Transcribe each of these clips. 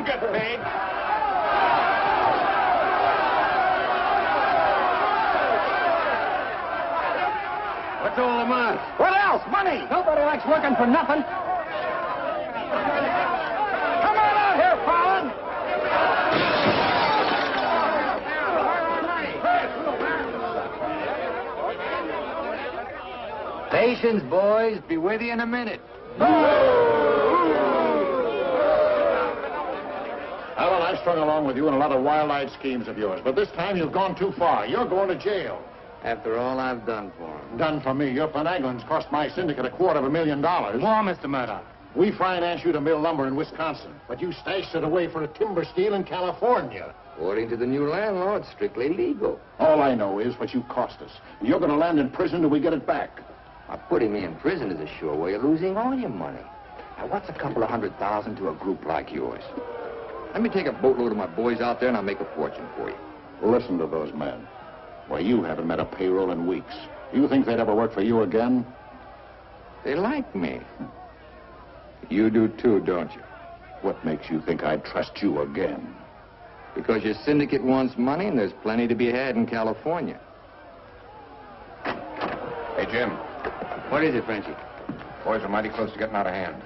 You'll get paid. What's all the matter? What else? Money. Nobody likes working for nothing. Come on out here, Fallon. Patience, boys. Be with you in a minute. Alan, I've strung along with you in a lot of wild-eyed schemes of yours, but this time you've gone too far. You're going to jail. After all I've done for him. Done for me. Your finagling's cost my syndicate $250,000. More, Mr. Murdoch. We financed you to mill lumber in Wisconsin, but you stashed it away for a timber steal in California. According to the new landlord, it's strictly legal. All I know is what you cost us. You're going to land in prison till we get it back. Now, putting me in prison is a sure way of losing all your money. Now, what's a couple of $100,000 to a group like yours? Let me take a boatload of my boys out there and I'll make a fortune for you. Listen to those men. Why, you haven't met a payroll in weeks. You think they'd ever work for you again? They like me. You do too, don't you? What makes you think I'd trust you again? Because your syndicate wants money and there's plenty to be had in California. Hey, Jim. What is it, Frenchie? Boys are mighty close to getting out of hand.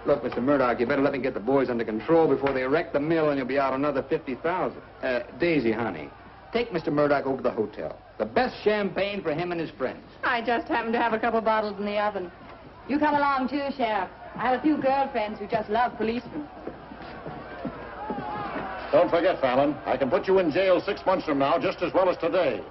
Look, Mr. Murdoch, you better let me get the boys under control before they wreck the mill and you'll be out another $50,000. Daisy, honey, take Mr. Murdoch over to the hotel. The best champagne for him and his friends. I just happen to have a couple bottles in the oven. You come along too, Sheriff. I have a few girlfriends who just love policemen. Don't forget, Fallon, I can put you in jail 6 months from now just as well as today.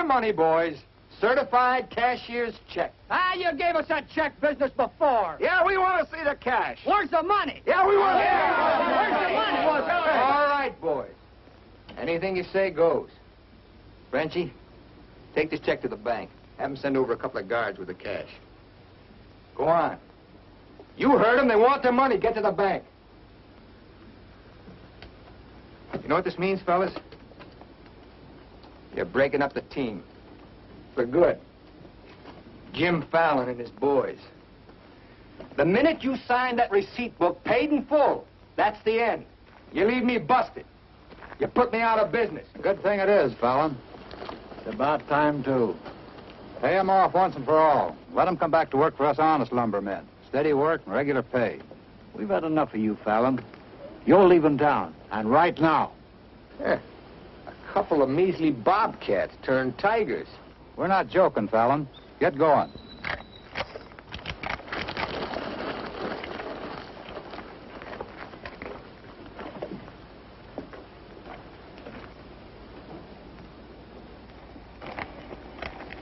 Money, boys. Certified cashier's check. Ah, you gave us that check business before. Yeah, we want to see the cash. Where's the money? Yeah, we want to see Where's the money? All right, boys. Anything you say goes. Frenchie, take this check to the bank. Have them send over a couple of guards with the cash. Go on. You heard them. They want their money. Get to the bank. You know what this means, fellas? You're breaking up the team. For good. Jim Fallon and his boys. The minute you sign that receipt book, paid in full, that's the end. You leave me busted. You put me out of business. Good thing it is, Fallon. It's about time, too. Pay 'em off once and for all. Let 'em come back to work for us honest lumbermen. Steady work and regular pay. We've had enough of you, Fallon. You're leaving town, and right now. Yeah. Couple of measly bobcats turned tigers. We're not joking, Fallon. Get going.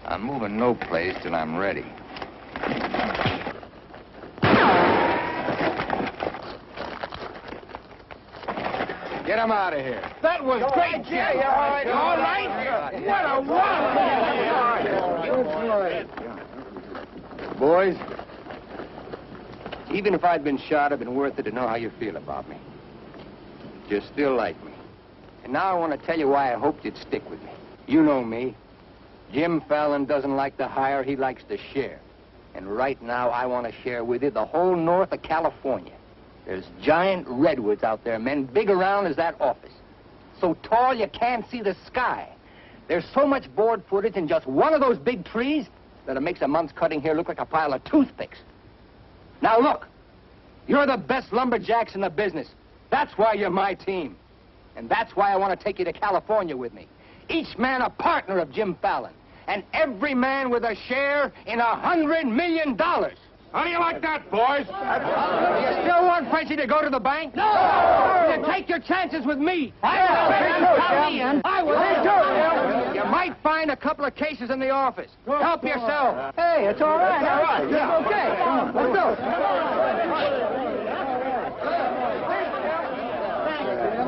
I'm moving no place till I'm ready. Get him out of here. That was great, Jim. All right. What a wow. Boys, even if I'd been shot, it'd been worth it to know how you feel about me. You still like me. And now I want to tell you why I hoped you'd stick with me. You know me. Jim Fallon doesn't like to hire, he likes to share. And right now, I want to share with you the whole north of California. There's giant redwoods out there, men, big around as that office. So tall you can't see the sky. There's so much board footage in just one of those big trees that it makes a month's cutting here look like a pile of toothpicks. Now look, you're the best lumberjacks in the business. That's why you're my team. And that's why I want to take you to California with me. Each man a partner of Jim Fallon. And every man with a share in $100 million. How do you like that, boys? You still want Frenchie to go to the bank? No! You take your chances with me. I will. You might find a couple of cases in the office. Help yourself. Hey, it's all right. All right. Yeah. Okay. Let's go.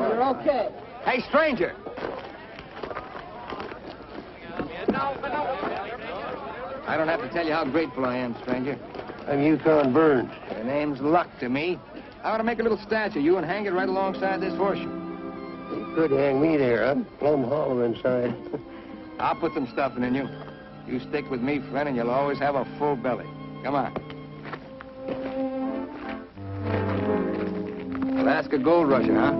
You're okay. Hey, stranger. I don't have to tell you how grateful I am, stranger. I'm Yukon Burns. Your name's luck to me. I want to make a little statue of you and hang it right alongside this horseshoe. You could hang me there. I'm plumb hollow inside. I'll put some stuffing in you. You stick with me, friend, and you'll always have a full belly. Come on. Alaska gold rusher, huh?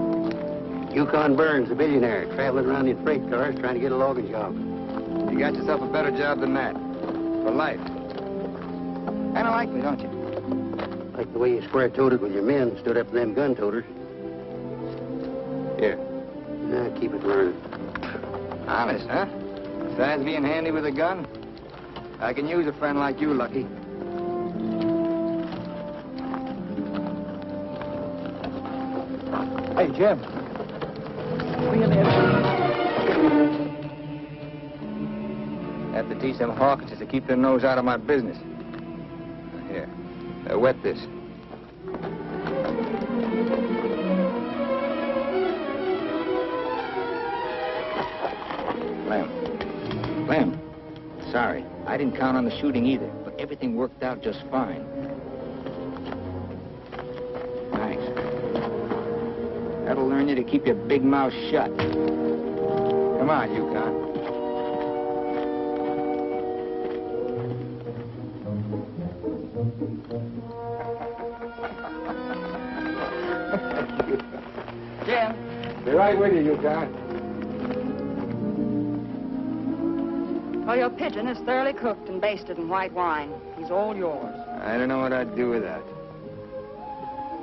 Yukon Burns, a billionaire, traveling around in freight cars trying to get a logging job. You got yourself a better job than that. For life. Kinda like me, don't you? Like the way you square-toed with your men, stood up to them gun-toters. Here. Now, keep it running. Honest, huh? Besides being handy with a gun, I can use a friend like you, Lucky. Hey, Jim. Have to teach them Hawkinses to keep their nose out of my business. Here, wet this. Lem, sorry. I didn't count on the shooting either, but everything worked out just fine. Thanks. That'll learn you to keep your big mouth shut. Come on, Yukon. Jim. Be right with you, Yukon. Well, your pigeon is thoroughly cooked and basted in white wine. He's all yours. I don't know what I'd do with that.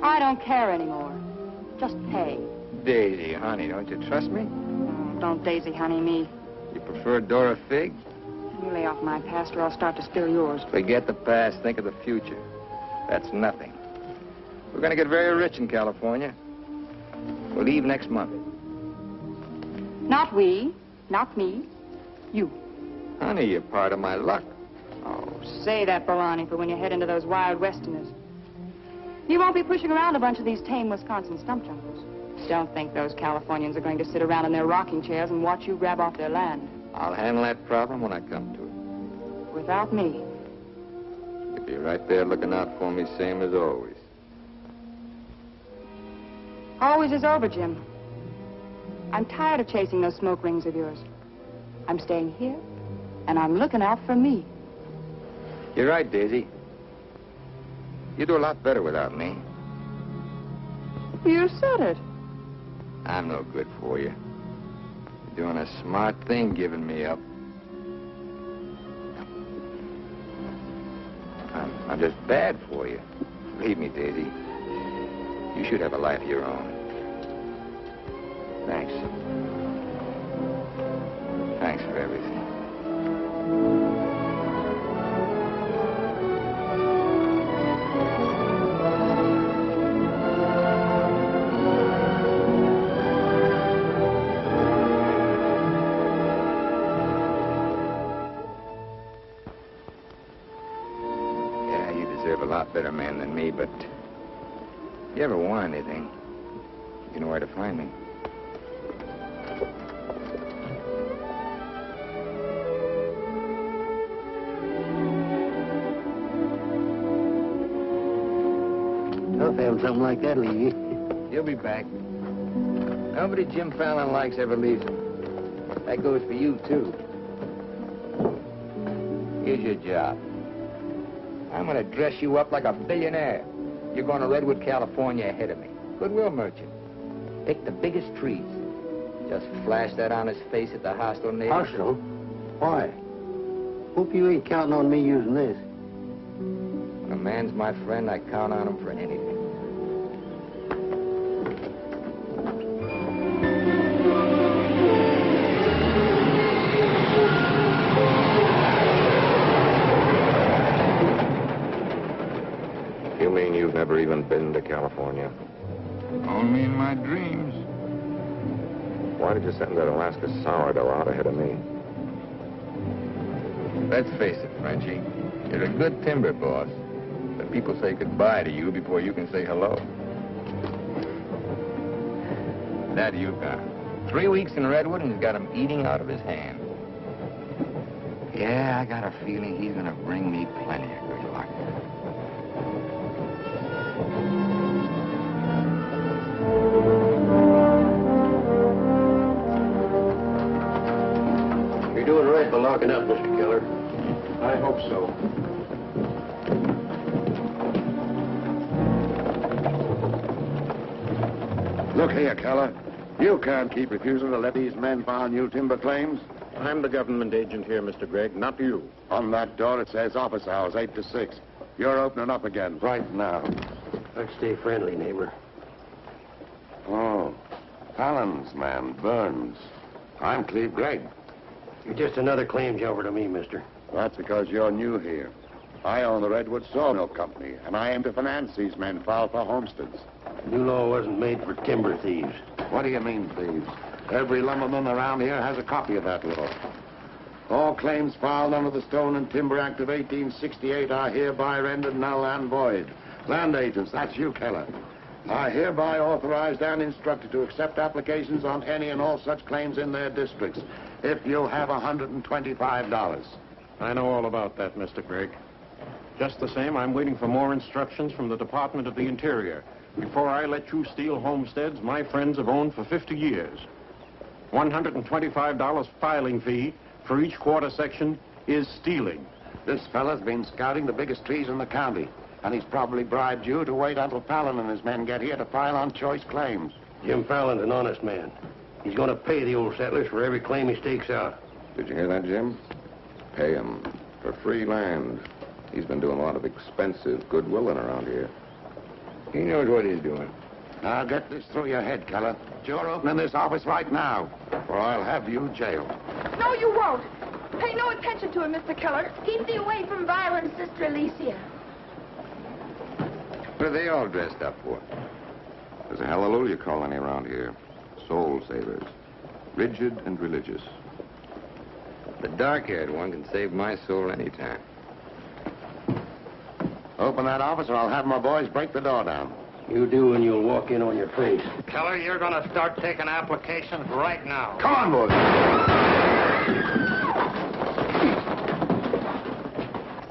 I don't care anymore. Just pay. Daisy, honey, don't you trust me? Oh, don't daisy honey me. You prefer Dora Fig? You lay off my past or I'll start to spill yours. Forget the past, think of the future. That's nothing. We're going to get very rich in California. We'll leave next month. Not we, not me, you. Honey, you're part of my luck. Oh, say that baloney for when you head into those wild westerners. You won't be pushing around a bunch of these tame Wisconsin stump jumpers. Don't think those Californians are going to sit around in their rocking chairs and watch you grab off their land. I'll handle that problem when I come to it. Without me. You'll be right there looking out for me, same as always. Always is over, Jim. I'm tired of chasing those smoke rings of yours. I'm staying here, and I'm looking out for me. You're right, Daisy. You do a lot better without me. You said it. I'm no good for you. You're doing a smart thing giving me up. I'm just bad for you. Believe me, Daisy. You should have a life of your own. Thanks. Thanks for everything. Yeah, you deserve a lot better man than me, but if you ever want anything, you know where to find me. I'll have something like that leave you. He'll be back. Nobody Jim Fallon likes ever leaves him. That goes for you, too. Here's your job. I'm going to dress you up like a billionaire. You're going to Redwood, California ahead of me. Goodwill merchant. Pick the biggest trees. Just flash that on his face at the hostile neighbors. Hostile? Why? Hope you ain't counting on me using this. When a man's my friend, I count on him for anything. You mean you've never even been to California? Only in my dreams. Why did you send that Alaska sourdough out ahead of me? Let's face it, Frenchie. You're a good timber boss. But people say goodbye to you before you can say hello. That Yukon. 3 weeks in Redwood and he's got him eating out of his hand. Yeah, I got a feeling he's gonna bring me plenty of good luck. You're doing right by locking up, Mr. Keller. I hope so. Look here, Keller. You can't keep refusing to let these men file new timber claims. I'm the government agent here, Mr. Gregg, not you. On that door it says office hours, 8 to 6. You're opening up again right now. Let's stay friendly, neighbor. Oh, Fallon's man, Burns. I'm Cleve Gregg. You're just another claim jumper to me, mister. That's because you're new here. I own the Redwood Sawmill Company, and I aim to finance these men filed for homesteads. New law wasn't made for timber thieves. What do you mean, thieves? Every lumberman around here has a copy of that law. All claims filed under the Stone and Timber Act of 1868 are hereby rendered null and void. Land agents, that's you, Keller, are hereby authorized and instructed to accept applications on any and all such claims in their districts if you have $125. I know all about that, Mr. Gregg. Just the same, I'm waiting for more instructions from the Department of the Interior before I let you steal homesteads my friends have owned for 50 years. $125 filing fee for each quarter section is stealing. This fella's been scouting the biggest trees in the county, and he's probably bribed you to wait until Fallon and his men get here to file on choice claims. Jim Fallon's an honest man. He's going to pay the old settlers for every claim he stakes out. Did you hear that, Jim? Pay him for free land. He's been doing a lot of expensive goodwilling around here. He knows what he's doing. Now get this through your head, Keller. You're opening this office right now, or I'll have you jailed. No, you won't. Pay no attention to him, Mr. Keller. Keep thee away from violence, Sister Alicia. What are they all dressed up for? There's a hallelujah colony around here. Soul savers. Rigid and religious. The dark-haired one can save my soul anytime. Open that office, or I'll have my boys break the door down. You do, and you'll walk in on your face. Keller, you're going to start taking applications right now. Come on, boys.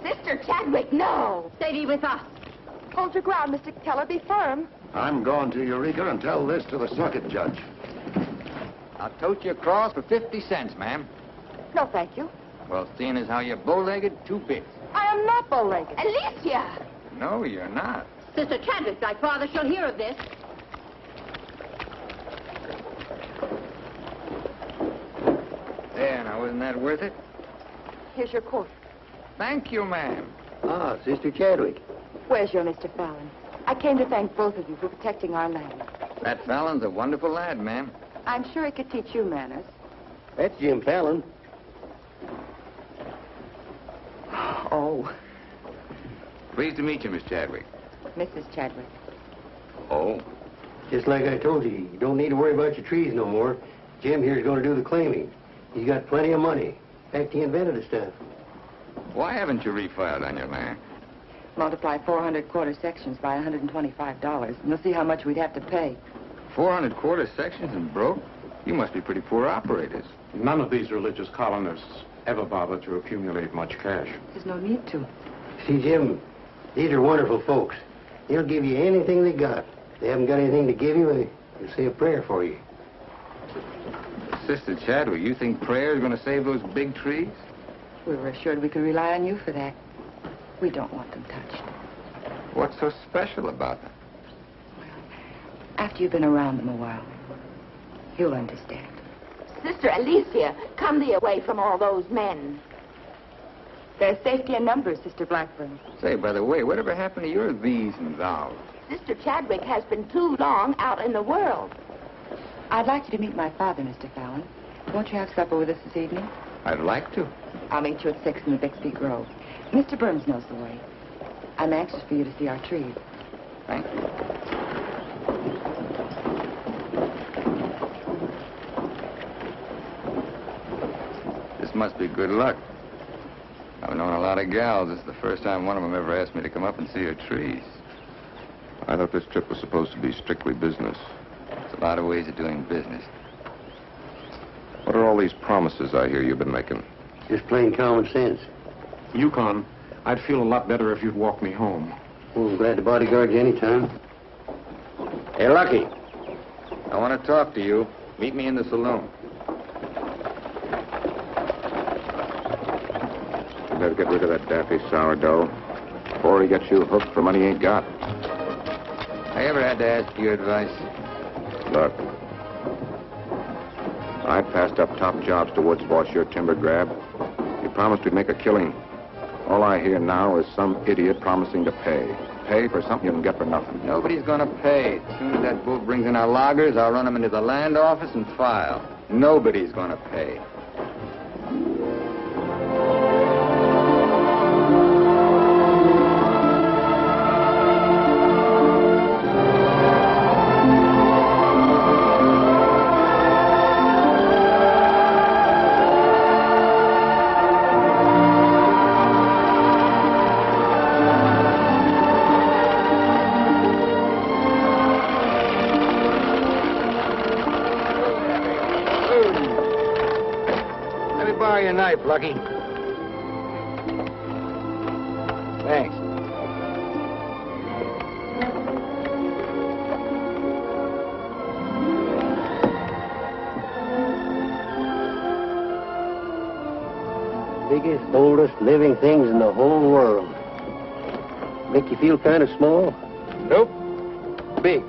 Sister Chadwick, no. Stay thee with us. Hold your ground, Mr. Keller. Be firm. I'm going to Eureka and tell this to the circuit judge. I'll tote you across for 50 cents, ma'am. No, thank you. Well, seeing as how you're bow-legged, 2 bits. I am not bow-legged. Alicia! No, you're not. Sister Chadwick, thy father shall hear of this. There, now, wasn't that worth it? Here's your coat. Thank you, ma'am. Ah, Sister Chadwick. Where's your Mr. Fallon? I came to thank both of you for protecting our land. That Fallon's a wonderful lad, ma'am. I'm sure he could teach you manners. That's Jim Fallon. Oh, Pleased to meet you, Miss Chadwick. Mrs. Chadwick. Oh? Just like I told you, you don't need to worry about your trees no more. Jim here's going to do the claiming. He's got plenty of money. In fact, he invented the stuff. Why haven't you refiled on your land? Multiply 400 quarter sections by $125, and you'll see how much we'd have to pay. 400 quarter sections and broke? You must be pretty poor operators. None of these religious colonists ever bother to accumulate much cash. There's no need to. See, Jim, these are wonderful folks. They'll give you anything they got. If they haven't got anything to give you, they'll say a prayer for you. Sister Chadwick, you think prayer is going to save those big trees? We were assured we could rely on you for that. We don't want them touched. What's so special about them? After you've been around them a while, you'll understand. Sister Alicia, come thee away from all those men. There's safety in numbers, Sister Blackburn. Say, by the way, whatever happened to your these and thous? Sister Chadwick has been too long out in the world. I'd like you to meet my father, Mr. Fallon. Won't you have supper with us this evening? I'd like to. I'll meet you at 6 in the Bixby Grove. Mr. Burns knows the way. I'm anxious for you to see our trees. Thank you. This must be good luck. I've known a lot of gals. This is the first time one of them ever asked me to come up and see her trees. I thought this trip was supposed to be strictly business. There's a lot of ways of doing business. What are all these promises I hear you've been making? Just plain common sense. Yukon, I'd feel a lot better if you'd walk me home. Well, I'm glad to bodyguard you anytime. Hey, Lucky. I want to talk to you. Meet me in the saloon. You better get rid of that daffy sourdough before he gets you hooked for money he ain't got. I ever had to ask your advice? Look, I passed up top jobs to Woods boss your timber grab. He promised we'd make a killing. All I hear now is some idiot promising to pay. Pay for something you can get for nothing. Nobody's gonna pay. As soon as that bull brings in our loggers, I'll run them into the land office and file. Nobody's gonna pay. Lucky. Thanks. Biggest, oldest living things in the whole world. Make you feel kind of small? Nope. Big.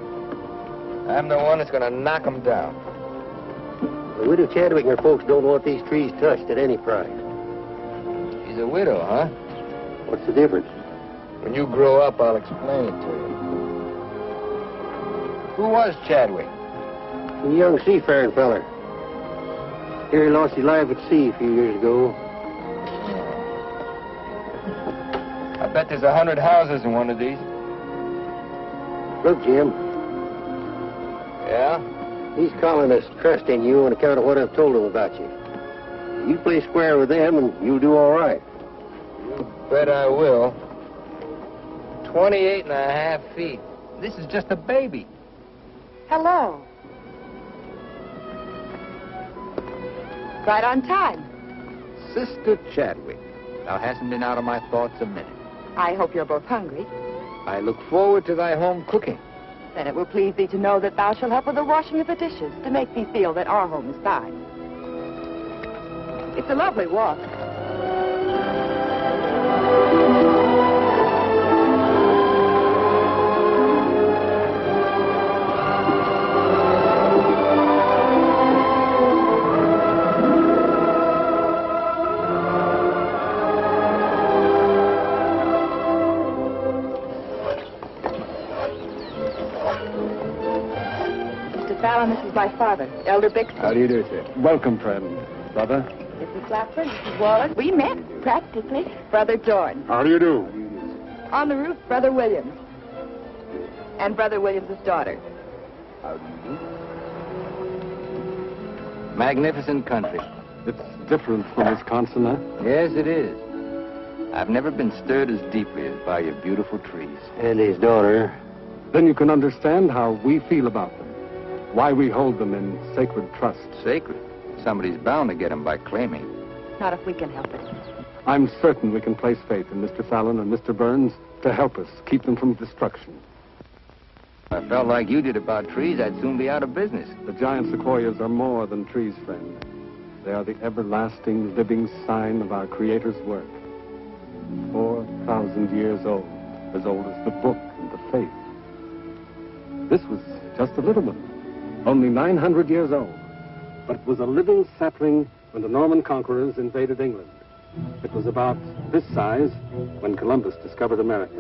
I'm the one that's gonna knock them down. The widow Chadwick and her folks don't want these trees touched at any price. She's a widow, huh? What's the difference? When you grow up, I'll explain it to you. Who was Chadwick? A young seafaring feller. Here he lost his life at sea a few years ago. I bet there's 100 houses in one of these. Look, Jim. Yeah? These colonists trust in you on account of what I've told them about you. You play square with them and you'll do all right. You bet I will. 28 and a half feet. This is just a baby. Hello. Right on time. Sister Chadwick. Thou hasn't been out of my thoughts a minute. I hope you're both hungry. I look forward to thy home cooking. Then it will please thee to know that thou shalt help with the washing of the dishes to make thee feel that our home is thine. It's a lovely walk. Fallon, this is my father, Elder Bixby. How do you do, sir? Welcome, friend. Brother. Mrs. Clapper, Mrs. Wallace. We met, practically. Brother Jordan. How do you do? On the roof, Brother Williams. And Brother Williams' daughter. How do you do? Magnificent country. It's different from Wisconsin, huh? Yes, it is. I've never been stirred as deeply as by your beautiful trees. And his daughter. Then you can understand how we feel about them. Why we hold them in sacred trust. Sacred? Somebody's bound to get them by claiming. Not if we can help it. I'm certain we can place faith in Mr. Fallon and Mr. Burns to help us keep them from destruction. I felt like you did about trees, I'd soon be out of business. The giant sequoias are more than trees, friend. They are the everlasting, living sign of our Creator's work. 4,000 years old as the book and the faith. This was just a little one. Only 900 years old, but was a living sapling when the Norman conquerors invaded England. It was about this size when Columbus discovered America.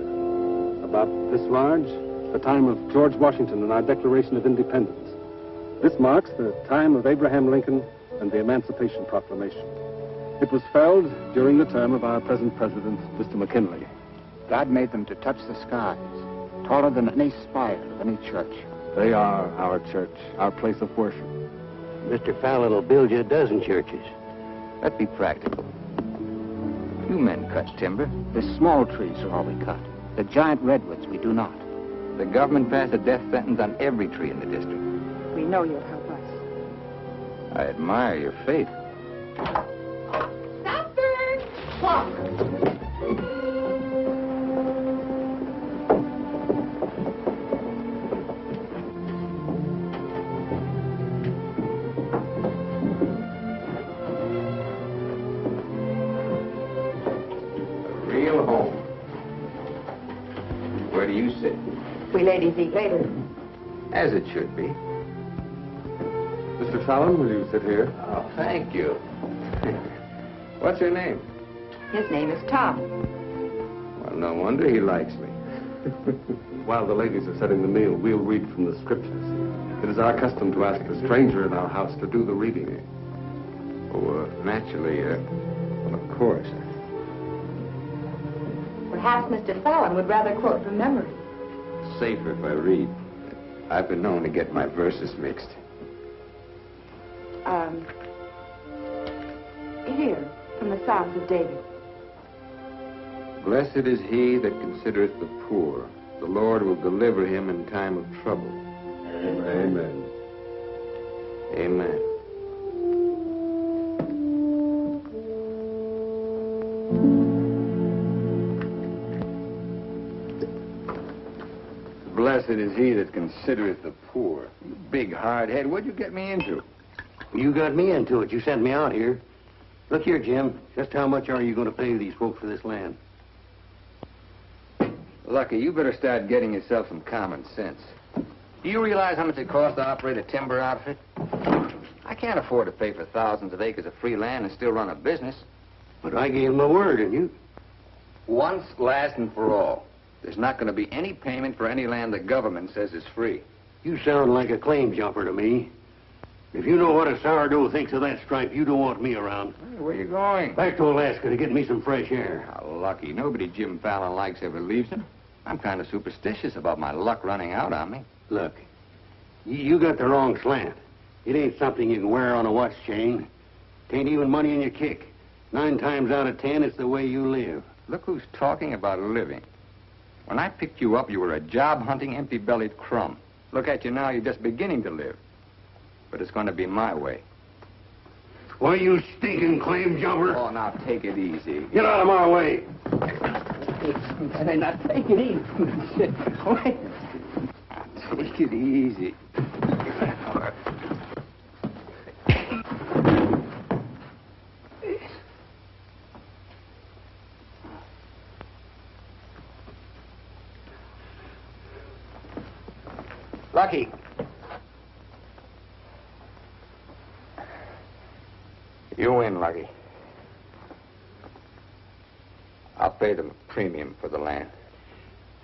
About this large, the time of George Washington and our Declaration of Independence. This marks the time of Abraham Lincoln and the Emancipation Proclamation. It was felled during the term of our present president, Mr. McKinley. God made them to touch the skies, taller than any spire of any church. They are our church, our place of worship. Mr. Fallon will build you a dozen churches. Let's be practical. You men cut timber. The small trees are all we cut. The giant redwoods we do not. The government passed a death sentence on every tree in the district. We know you'll help us. I admire your faith. Stop home. Where do you sit? We ladies eat later. As it should be. Mr. Fallon, will you sit here? Oh, thank you. What's her name? His name is Tom. Well, no wonder he likes me. While the ladies are setting the meal, we'll read from the scriptures. It is our custom to ask a stranger in our house to do the reading. Oh, naturally, well, of course. Perhaps Mr. Fallon would rather quote from memory. Safer if I read. I've been known to get my verses mixed. Here, from the Psalms of David. Blessed is he that considereth the poor. The Lord will deliver him in time of trouble. Amen. Amen. Blessed is he that considereth the poor. You big hard head, what'd you get me into? You got me into it. You sent me out here. Look here, Jim. Just how much are you going to pay these folks for this land? Lucky, you better start getting yourself some common sense. Do you realize how much it costs to operate a timber outfit? I can't afford to pay for thousands of acres of free land and still run a business. But I gave my word, and you... Once, last, and for all. There's not going to be any payment for any land the government says is free. You sound like a claim jumper to me. If you know what a sourdough thinks of that stripe, you don't want me around. Hey, where you going? Back to Alaska to get me some fresh air. How lucky. Nobody Jim Fallon likes ever leaves him. I'm kind of superstitious about my luck running out on me. Look, you got the wrong slant. It ain't something you can wear on a watch chain. It ain't even money in your kick. 9 times out of 10, it's the way you live. Look who's talking about living. When I picked you up, you were a job-hunting, empty-bellied crumb. Look at you now, you're just beginning to live. But it's going to be my way. Why, you stinking claim jumper? Oh, now take it easy. Get out of my way. Hey, now take it easy. Wait. Take it easy. Lucky. You win, Lucky. I'll pay them a premium for the land.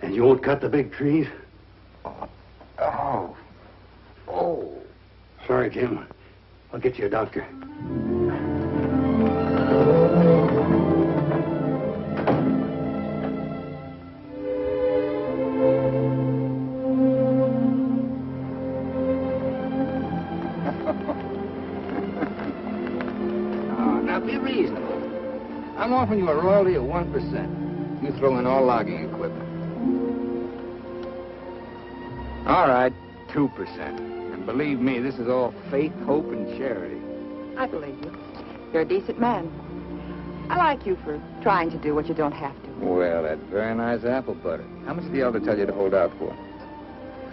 And you won't cut the big trees? Oh. Sorry, Jim. I'll get you a doctor. Now be reasonable. I'm offering you a royalty of 1%. You throw in all logging equipment. All right, 2%. And believe me, this is all faith, hope, and charity. I believe you. You're a decent man. I like you for trying to do what you don't have to. Well, that's very nice apple butter. How much did the elder tell you to hold out for?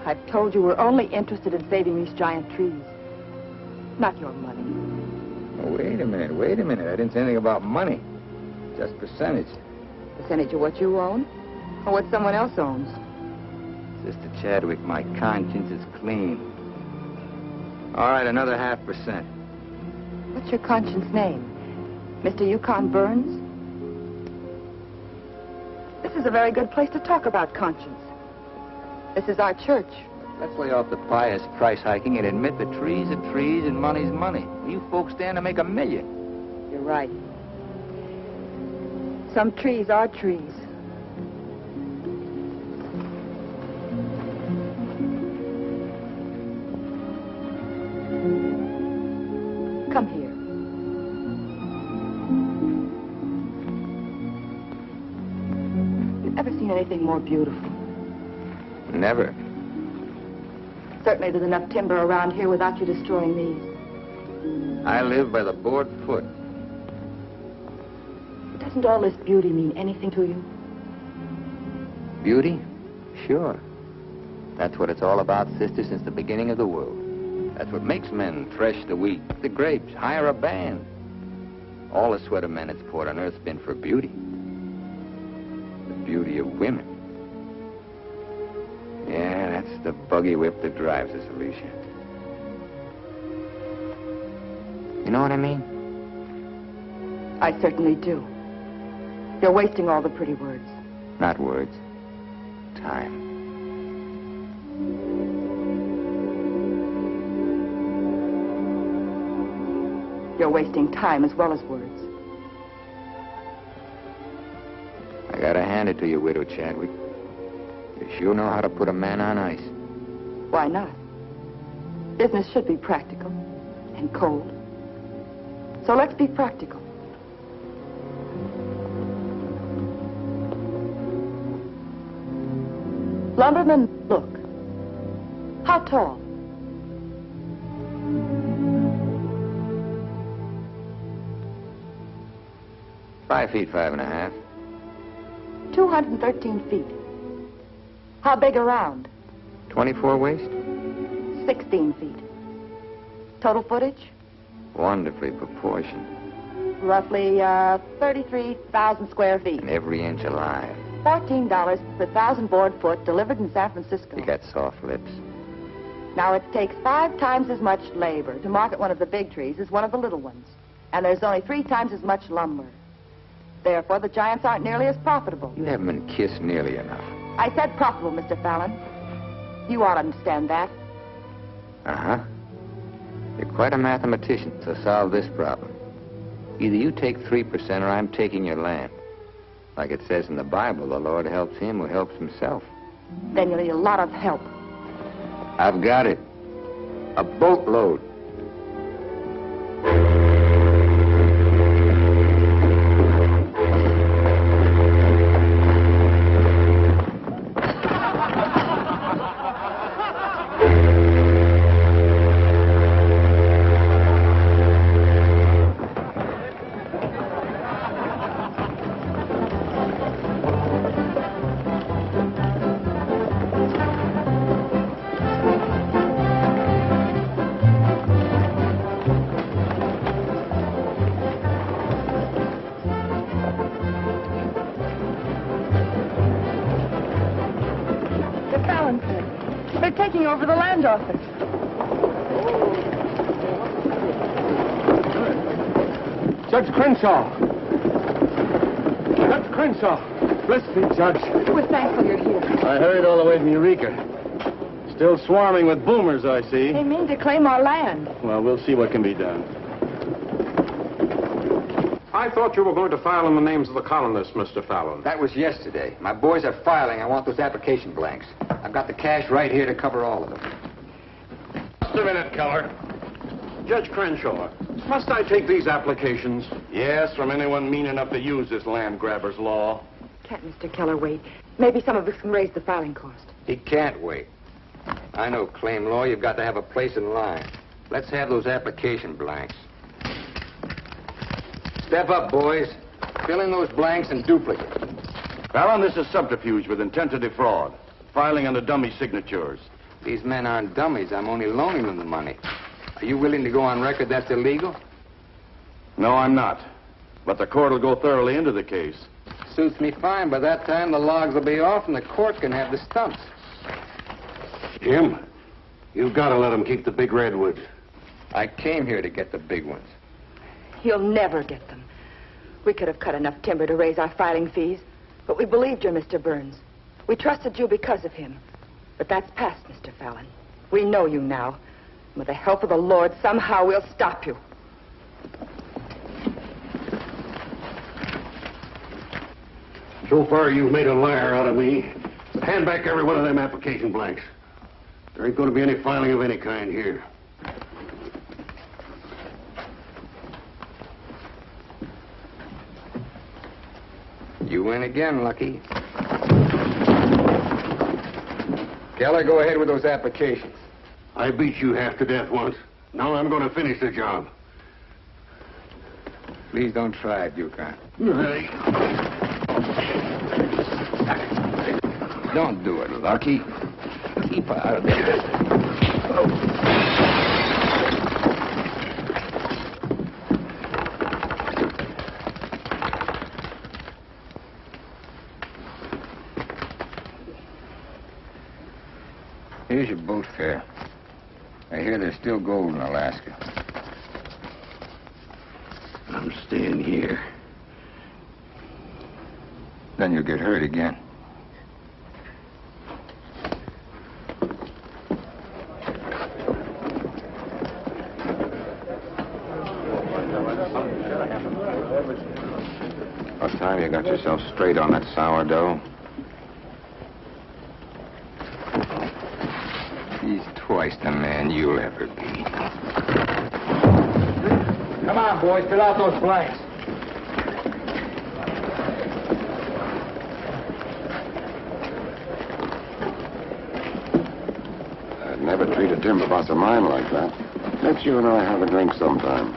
I've told you we're only interested in saving these giant trees. Not your money. Oh, wait a minute. I didn't say anything about money. Just percentage. Percentage of what you own? Or what someone else owns? Sister Chadwick, my conscience is clean. All right, another 0.5%. What's your conscience name? Mr. Yukon Burns? This is a very good place to talk about conscience. This is our church. Let's lay off the pious price hiking and admit that trees are trees and money's money. You folks stand to make $1 million. You're right. Some trees are trees. Come here. You ever seen anything more beautiful? Never. Certainly there's enough timber around here without you destroying these. I live by the board foot. Doesn't all this beauty mean anything to you? Beauty? Sure. That's what it's all about, sister, since the beginning of the world. That's what makes men thresh the wheat, pick the grapes, hire a band. All the sweat of men that's poured on earth's been for beauty. beauty of women. Yeah, that's the buggy whip that drives us, Alicia. You know what I mean? I certainly do. You're wasting all the pretty words. Not words. Time. You're wasting time as well as words. I gotta hand it to you, Widow Chadwick. You sure know how to put a man on ice. Why not? Business should be practical and cold. So let's be practical. Lumberman, look. How tall? "5 feet, 5.5. 213 feet. How big around? 24 waist? 16 feet. Total footage? Wonderfully proportioned. Roughly 33,000 square feet. And every inch alive. $14 per 1,000 board foot delivered in San Francisco. You got soft lips. Now, it takes 5 times as much labor to market one of the big trees as one of the little ones. And there's only 3 times as much lumber. Therefore, the giants aren't nearly as profitable. You haven't been kissed nearly enough. I said profitable, Mr. Fallon. You ought to understand that. Uh-huh. You're quite a mathematician, so solve this problem. Either you take 3% or I'm taking your land. Like it says in the Bible, the Lord helps him who helps himself. Then you'll need a lot of help. I've got it. A boatload. Over the land office. Judge Crenshaw. Judge Crenshaw. Bless me, Judge. We're thankful you're here. I hurried all the way from Eureka. Still swarming with boomers, I see. They mean to claim our land. Well, we'll see what can be done. I thought you were going to file in the names of the colonists, Mr. Fallon. That was yesterday. My boys are filing. I want those application blanks. I've got the cash right here to cover all of them. Just a minute, Keller. Judge Crenshaw, must I take these applications? Yes, from anyone mean enough to use this land grabber's law. Can't Mr. Keller wait? Maybe some of us can raise the filing cost. He can't wait. I know claim law. You've got to have a place in line. Let's have those application blanks. Step up, boys. Fill in those blanks and duplicate. Fallon, this is subterfuge with intent to defraud. Filing under dummy signatures. These men aren't dummies. I'm only loaning them the money. Are you willing to go on record that's illegal? No, I'm not. But the court will go thoroughly into the case. Suits me fine. By that time, the logs will be off and the court can have the stumps. Jim, you've got to let them keep the big redwoods. I came here to get the big ones. You'll never get them. We could have cut enough timber to raise our filing fees, but we believed you, Mr. Burns. We trusted you because of him. But that's past, Mr. Fallon. We know you now. With the help of the Lord, somehow we'll stop you. So far, you've made a liar out of me. Hand back every one of them application blanks. There ain't going to be any filing of any kind here. You win again, Lucky. Keller, go ahead with those applications. I beat you half to death once. Now I'm going to finish the job. Please don't try it, Yukon. Hey. Don't do it, Lucky. Keep out of there. Here's your boat fare. I hear there's still gold in Alaska. I'm staying here. Then you'll get hurt again. What time you got yourself straight on that sourdough? He's twice the man you'll ever be. Come on, boys, fill out those blanks. I'd never treat a timber boss of mine like that. Let's you and I have a drink sometime.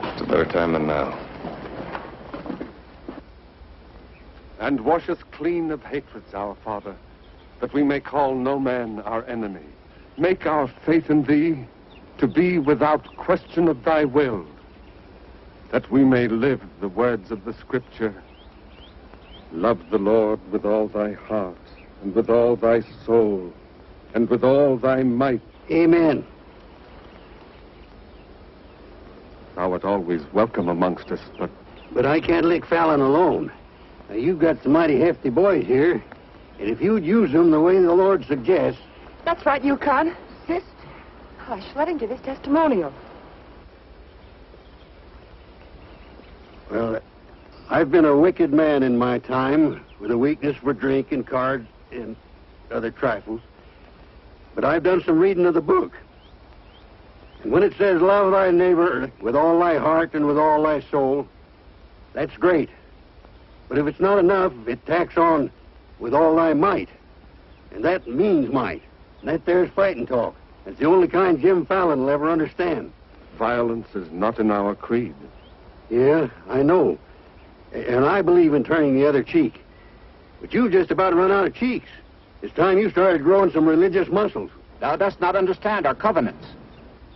It's a better time than now. And wash us clean of hatreds, our Father, that we may call no man our enemy. Make our faith in thee to be without question of thy will, that we may live the words of the Scripture. Love the Lord with all thy heart, and with all thy soul, and with all thy might. Amen. Thou art always welcome amongst us, But I can't lick Fallon alone. Now, you've got some mighty hefty boys here, and if you'd use them the way the Lord suggests... That's right, Yukon. Sis, hush, let him give his testimonial. Well, I've been a wicked man in my time, with a weakness for drink and cards and other trifles. But I've done some reading of the book. And when it says, love thy neighbor with all thy heart and with all thy soul, that's great. But if it's not enough, it tacks on with all thy might. And that means might. And that there's fighting talk. It's the only kind Jim Fallon will ever understand. violence is not in our creed. Yeah, I know. And I believe in turning the other cheek. But you've just about run out of cheeks. It's time you started growing some religious muscles. Thou dost not understand our covenants.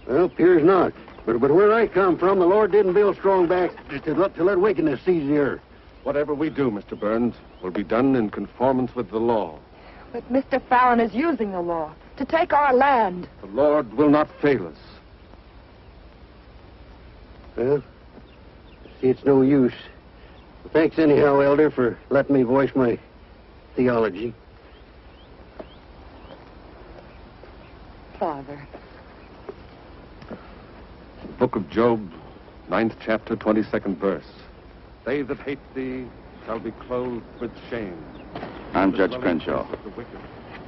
Well, appears not. But where I come from, the Lord didn't build strong backs to let wickedness seize the earth. Whatever we do, Mr. Burns, will be done in conformance with the law. But Mr. Fallon is using the law to take our land. The Lord will not fail us. Well, see, it's no use. Well, thanks anyhow, Elder, for letting me voice my theology. Father. Book of Job, 9th chapter, 22nd verse. They that hate thee shall be clothed with shame. I'm Judge Crenshaw.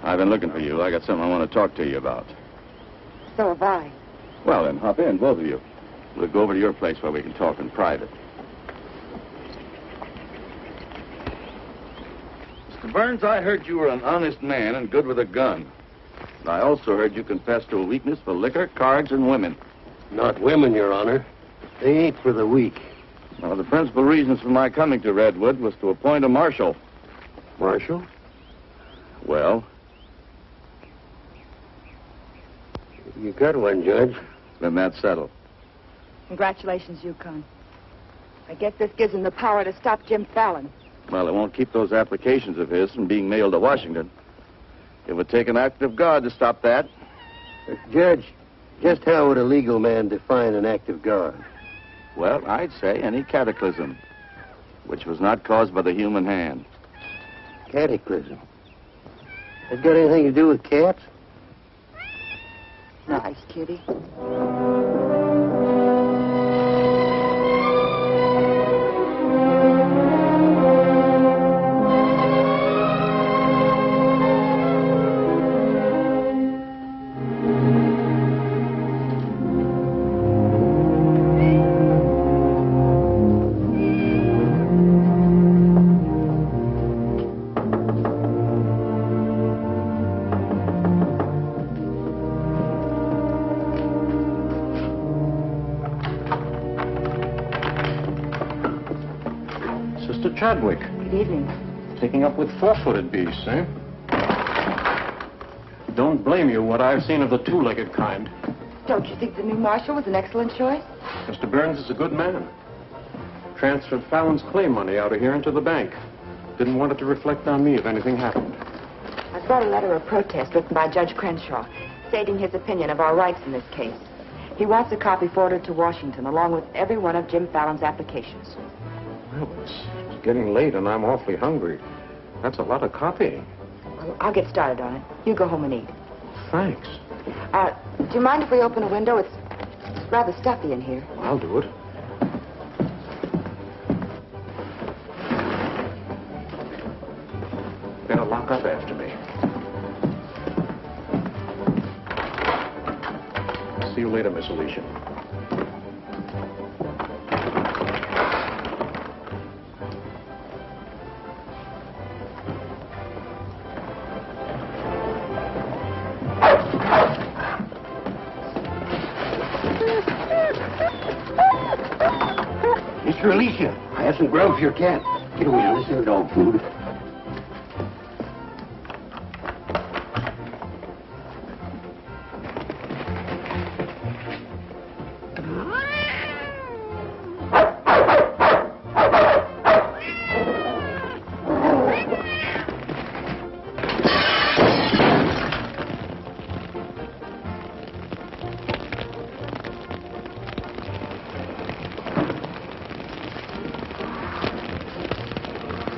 I've been looking for you. I got something I want to talk to you about. So have I. Well, then, hop in, both of you. We'll go over to your place where we can talk in private. Mr. Burns, I heard you were an honest man and good with a gun. I also heard you confess to a weakness for liquor, cards, and women. Not women, Your Honor. They ain't for the weak. Well, the principal reasons for my coming to Redwood was to appoint a marshal. Marshal? Well? You got one, Judge. Then that's settled. Congratulations, Yukon. I guess this gives him the power to stop Jim Fallon. Well, it won't keep those applications of his from being mailed to Washington. It would take an act of God to stop that. Judge, just how would a legal man define an act of God? Well, I'd say any cataclysm, which was not caused by the human hand. Cataclysm? That got anything to do with cats? Nice, kitty. Chadwick. Good evening. Taking up with four-footed beasts, eh? Don't blame you what I've seen of the two-legged kind. Don't you think the new marshal was an excellent choice? Mr. Burns is a good man. Transferred Fallon's claim money out of here into the bank. Didn't want it to reflect on me if anything happened. I've brought a letter of protest written by Judge Crenshaw, stating his opinion of our rights in this case. He wants a copy forwarded to Washington, along with every one of Jim Fallon's applications. Well, it's getting late, and I'm awfully hungry. That's a lot of copying. Well, I'll get started on it. You go home and eat. Thanks. Do you mind if we open a window? It's rather stuffy in here. I'll do it. Better lock up after me. See you later, Miss Alicia. Mr. Alicia, I have some grub for your cat. Get away now, this isn't dog food.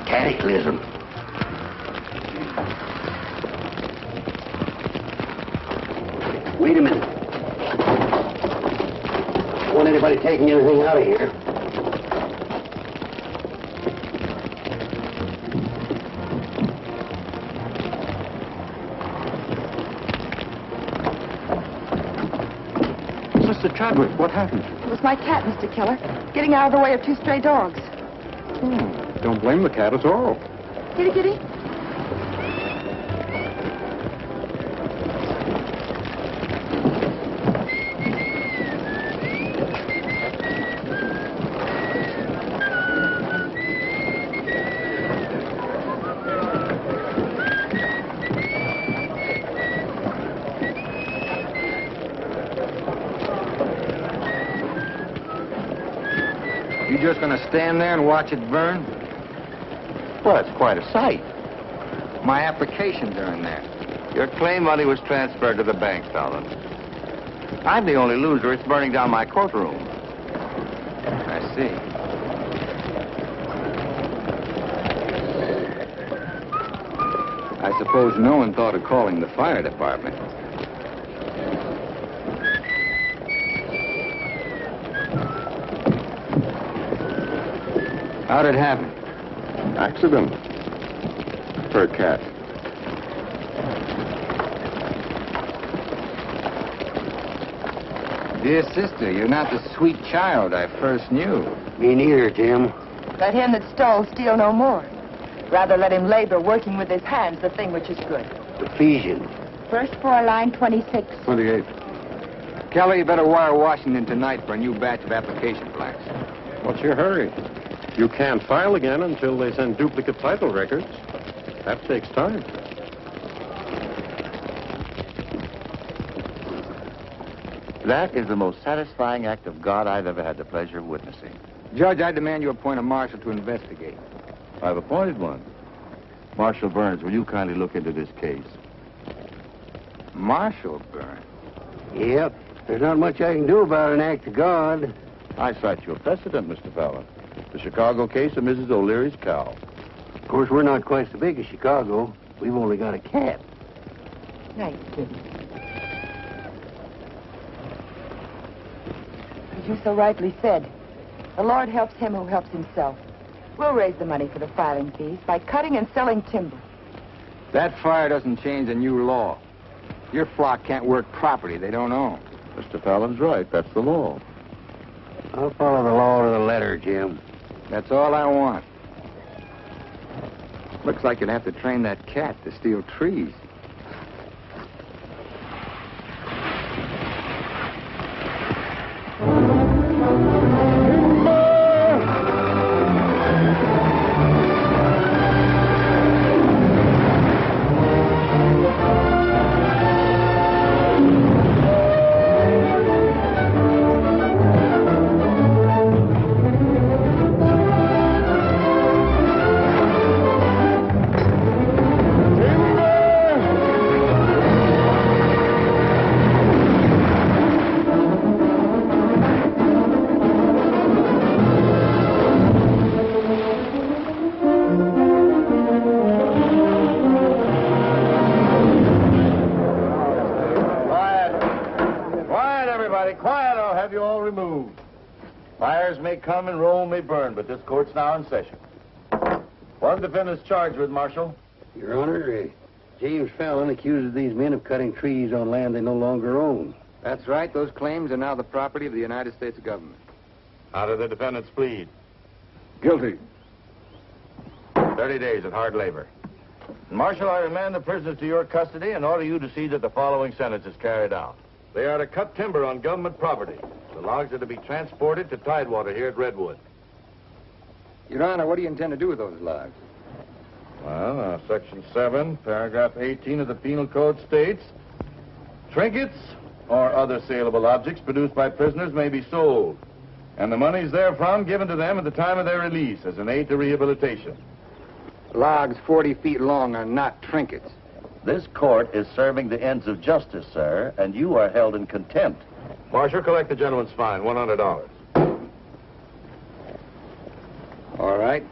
Cataclysm. Wait a minute. Don't want anybody taking anything out of here. Mr. Chadwick, what happened? It was my cat, Mr. Keller, getting out of the way of two stray dogs. Don't blame the cat at all. Kitty, kitty. You just gonna stand there and watch it burn? Well, it's quite a sight. My applications are in there. Your claim money was transferred to the bank, Fallon. I'm the only loser. It's burning down my courtroom. I see. I suppose no one thought of calling the fire department. How'd it happen? Accident. For a cat. Dear sister, you're not the sweet child I first knew. Me neither, Jim. Let him that stole steal no more. Rather let him labor, working with his hands, the thing which is good. Ephesians. Verse 4, line 26. 28. Kelly, you better wire Washington tonight for a new batch of application blanks. What's your hurry? You can't file again until they send duplicate title records. That takes time. That is the most satisfying act of God I've ever had the pleasure of witnessing. Judge, I demand you appoint a marshal to investigate. I've appointed one. Marshal Burns, will you kindly look into this case? Marshal Burns? Yep. There's not much I can do about an act of God. I cite you a precedent, Mr. Fallon. The Chicago case of Mrs. O'Leary's cow. Of course, we're not quite so big as Chicago. We've only got a cat. Nice, Jim. As you so rightly said, the Lord helps him who helps himself. We'll raise the money for the filing fees by cutting and selling timber. That fire doesn't change the new law. Your flock can't work property they don't own. Mr. Fallon's right. That's the law. I'll follow the law to the letter, Jim. That's all I want. Looks like you'd have to train that cat to steal trees. all removed. Fires may come and Rome may burn, but this court's now in session. What are the defendants charged with, Marshal? Your Honor, James Fallon accuses these men of cutting trees on land they no longer own. That's right. Those claims are now the property of the United States government. How do the defendants plead? Guilty. 30 days of hard labor. Marshal, I remand the prisoners to your custody and order you to see that the following sentence is carried out. They are to cut timber on government property. The logs are to be transported to Tidewater here at Redwood. Your Honor, what do you intend to do with those logs? Well, Section 7, Paragraph 18 of the Penal Code states, trinkets or other saleable objects produced by prisoners may be sold, and the monies therefrom given to them at the time of their release as an aid to rehabilitation. Logs 40 feet long are not trinkets. This court is serving the ends of justice, sir, and you are held in contempt. Marshal, collect the gentleman's fine, $100. All right.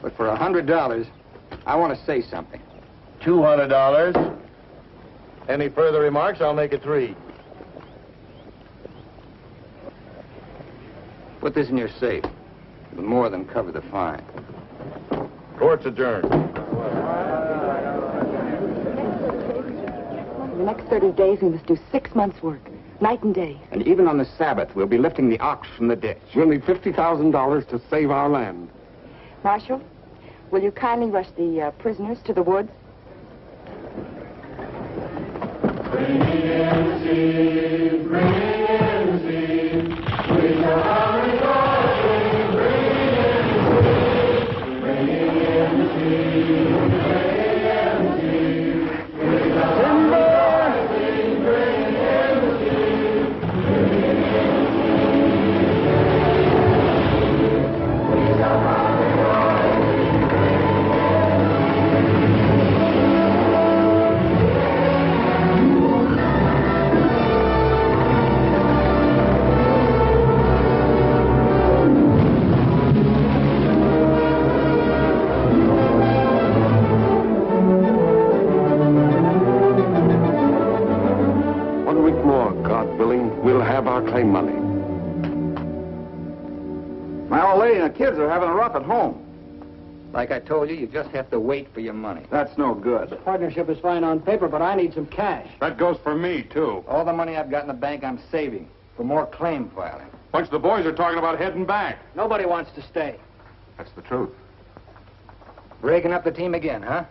But for $100, I want to say something. $200. Any further remarks, I'll make it 3. Put this in your safe. It'll more than cover the fine. Court's adjourned. In the next 30 days, we must do 6 months' work, night and day. And even on the Sabbath, we'll be lifting the ox from the ditch. We'll need $50,000 to save our land. Marshal, will you kindly rush the prisoners to the woods? Bring in seed, bring in seed. We shall have rejoicing. Bring in seed, bring in seed. We shall have rejoicing. Bring in seed, bring in seed. We shall have we'll have our claim money. My old lady and the kids are having a rough at home. Like I told you, you just have to wait for your money. That's no good. The partnership is fine on paper, but I need some cash. That goes for me, too. All the money I've got in the bank, I'm saving for more claim filing. Bunch of the boys are talking about heading back. Nobody wants to stay. That's the truth. Breaking up the team again, huh?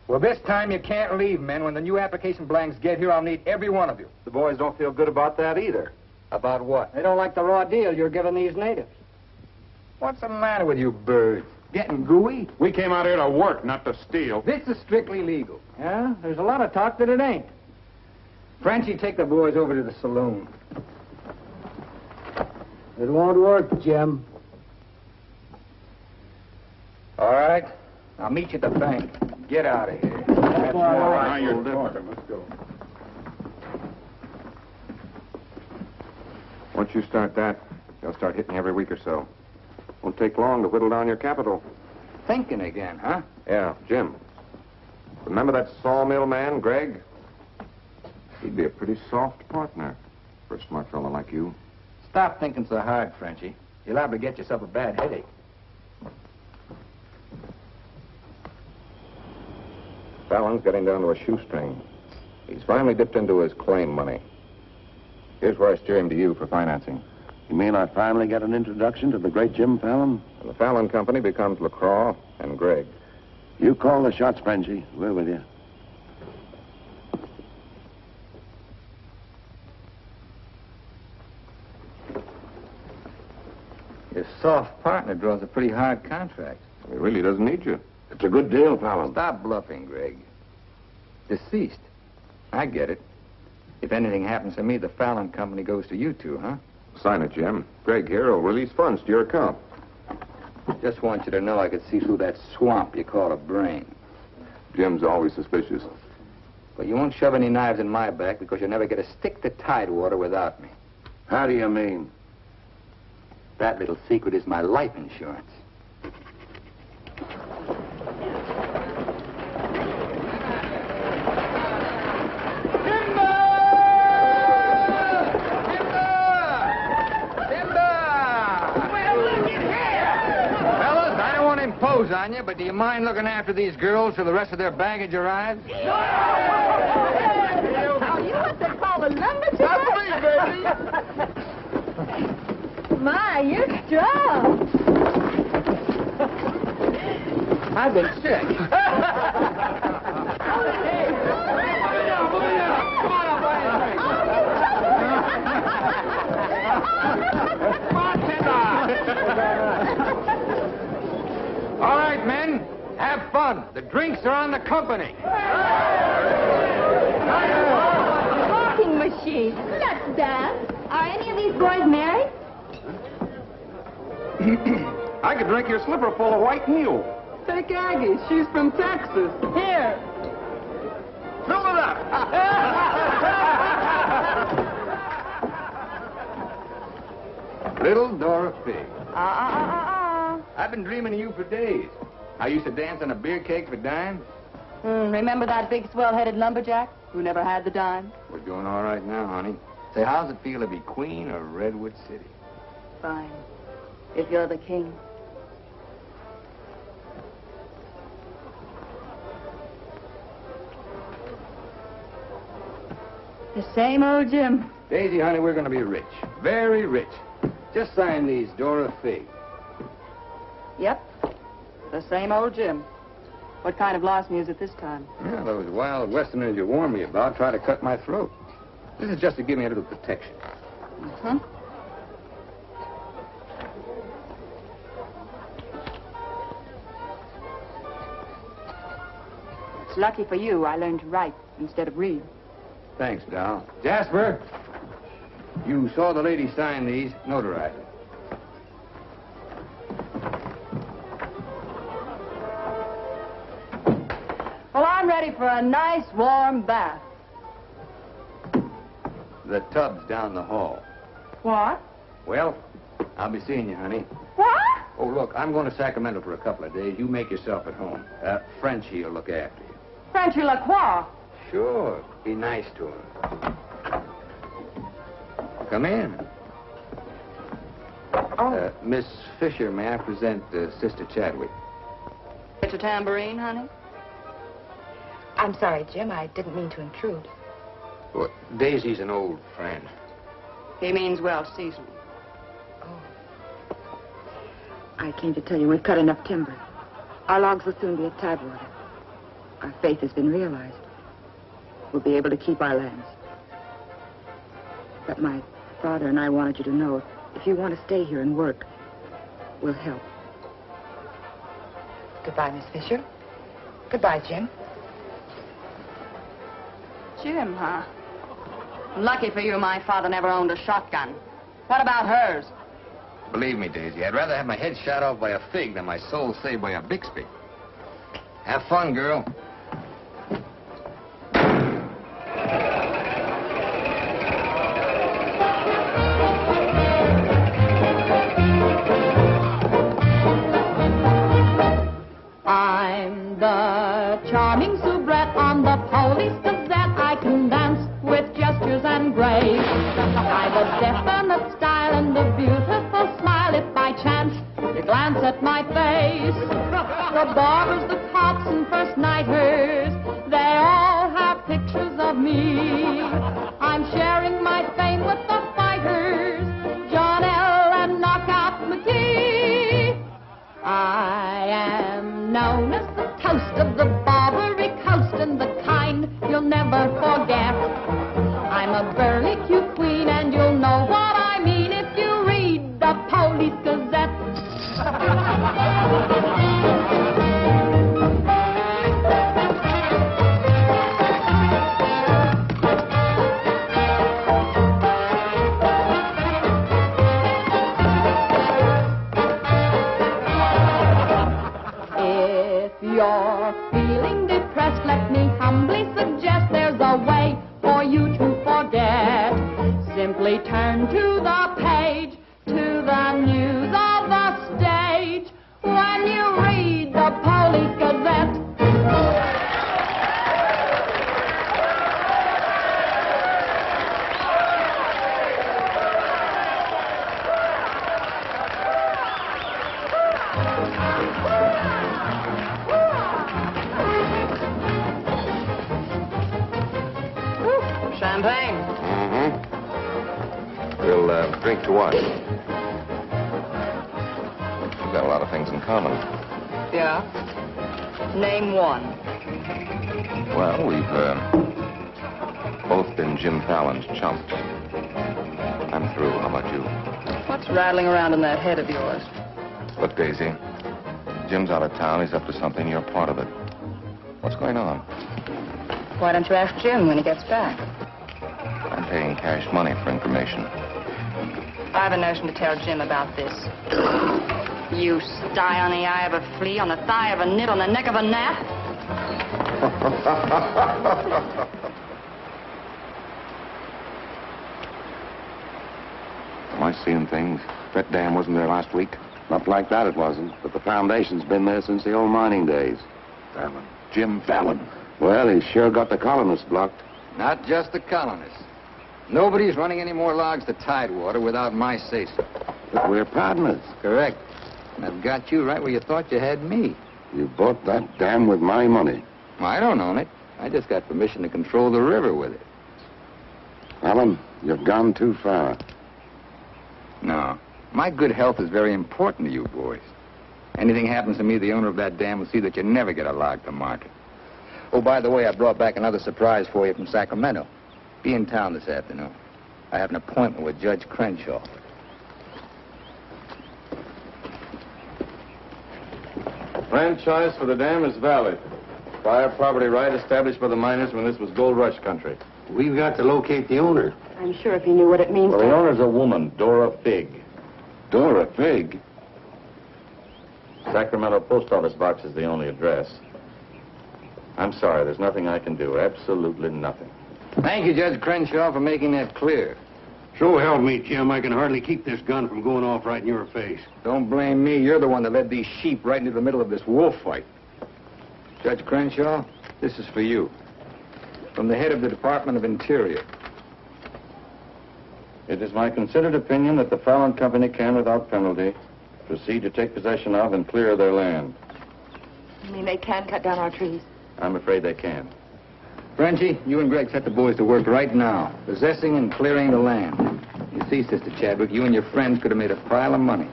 Well, this time you can't leave, men. When the new application blanks get here, I'll need every one of you. The boys don't feel good about that either. About what? They don't like the raw deal you're giving these natives. What's the matter with you birds? Getting gooey? We came out here to work, not to steal. This is strictly legal. Yeah, there's a lot of talk that it ain't. Frenchie, take the boys over to the saloon. It won't work, Jim. All right. I'll meet you at the bank. Get out of here. That's all right. Now you're different. Let's go. Once you start that, they'll start hitting you every week or so. Won't take long to whittle down your capital. Thinking again, huh? Yeah, Jim. Remember that sawmill man, Greg? He'd be a pretty soft partner for a smart fellow like you. Stop thinking so hard, Frenchie. You're liable to get yourself a bad headache. Fallon's getting down to a shoestring. He's finally dipped into his claim money. Here's where I steer him to you for financing. You mean I finally get an introduction to the great Jim Fallon? And the Fallon Company becomes LaCroix and Gregg. You call the shots, Frenchie. We're with you. Your soft partner draws a pretty hard contract. He really doesn't need you. It's a good deal, Fallon. Stop bluffing, Gregg. Deceased. I get it. If anything happens to me, the Fallon Company goes to you two, huh? Sign it, Jim. Gregg here will release funds to your account. Just want you to know I could see through that swamp you call a brain. Jim's always suspicious. But you won't shove any knives in my back because you'll never get a stick to Tidewater without me. How do you mean? That little secret is my life insurance. nose on you, but do you mind looking after these girls till the rest of their baggage arrives? Are you what they call a lumberjack? That's me, baby. My, you're strong. I've been sick. All right, men, have fun. The drinks are on the company. Walking machine. Let's dance. Are any of these boys married? I could drink your slipper full of white mule. Take Aggie. She's from Texas. Here. Fill it up. Little Dora Fig. I've been dreaming of you for days. I used to dance on a beer cake for dimes. Remember that big swell-headed lumberjack who never had the dime? We're doing all right now, honey. Say, how's it feel to be queen of Redwood City? Fine. If you're the king. The same old Jim. Daisy, honey, we're going to be rich. Very rich. Just sign these, Dora Fig. Yep. The same old Jim. What kind of lost music this time? Yeah, those wild westerners you warned me about try to cut my throat. This is just to give me a little protection. Mm-hmm. It's lucky for you I learned to write instead of read. Thanks, Doll. Jasper, you saw the lady sign these. Notarize them. Well, I'm ready for a nice warm bath. The tub's down the hall. What? Well, I'll be seeing you, honey. What? Oh, look, I'm going to Sacramento for a couple of days. You make yourself at home. Frenchie will look after you. Frenchy Lacroix. Sure. Be nice to him. Come in. Oh. Miss Fisher, may I present Sister Chadwick? Get your tambourine, honey? I'm sorry, Jim. I didn't mean to intrude. Well, Daisy's an old friend. He means well seasoned. I came to tell you we've cut enough timber. Our logs will soon be at tidewater. Our faith has been realized. We'll be able to keep our lands. But my father and I wanted you to know if you want to stay here and work, we'll help. Goodbye, Miss Fisher. Goodbye, Jim. Jim, huh? Lucky for you, my father never owned a shotgun. What about hers? Believe me, Daisy, I'd rather have my head shot off by a fig than my soul saved by a Bixby. Have fun, girl. I'm the charming soubrette on the Police Gazette. I can dance with gestures and grace. I've a definite style and a beautiful smile. If by chance you glance at my face, the barbers, the cops, and first nighters, they all have pictures of me. I'm sharing my fame with the fighters, John L. and Knockout McGee. I am known as the toast of the Barbary Coast and the kind you'll never forget. I'm a burly cute queen and you'll know what I mean if you read the Police Gazette. If you're feeling depressed, let me humbly suggest there's a way for you to forget. Simply turn to the page, to the news of drink to what? We've got a lot of things in common. Yeah? Name one. Well, we've both been Jim Fallon's chumps. I'm through. How about you? What's rattling around in that head of yours? Look, Daisy, Jim's out of town. He's up to something. You're part of it. What's going on? Why don't you ask Jim when he gets back? I'm paying cash money for information. I have a notion to tell Jim about this. You sty on the eye of a flea, on the thigh of a nit, on the neck of a gnat. Am I seeing things? That dam wasn't there last week? Not like that it wasn't, but the foundation's been there since the old mining days. Fallon. Jim Fallon. Well, he's sure got the colonists blocked. Not just the colonists. Nobody's running any more logs to Tidewater without my say-so. But we're partners. Correct. And I've got you right where you thought you had me. You bought that dam with my money. Well, I don't own it. I just got permission to control the river with it. Alan, you've gone too far. No. My good health is very important to you boys. Anything happens to me, the owner of that dam will see that you never get a log to market. Oh, by the way, I brought back another surprise for you from Sacramento. Be in town this afternoon. I have an appointment with Judge Crenshaw. Franchise for the dam is valid. Prior property right established by the miners when this was gold rush country. We've got to locate the owner. I'm sure if he knew what it means Well, the owner's a woman, Dora Fig. Dora Fig? Sacramento post office box is the only address. I'm sorry, there's nothing I can do. Absolutely nothing. Thank you, Judge Crenshaw, for making that clear. So help me, Jim. I can hardly keep this gun from going off right in your face. Don't blame me. You're the one that led these sheep right into the middle of this wolf fight. Judge Crenshaw, this is for you. From the head of the Department of Interior. It is my considered opinion that the Fallon Company can, without penalty, proceed to take possession of and clear their land. You mean they can cut down our trees? I'm afraid they can. Frenchie, you and Greg set the boys to work right now, possessing and clearing the land. You see, Sister Chadwick, you and your friends could have made a pile of money.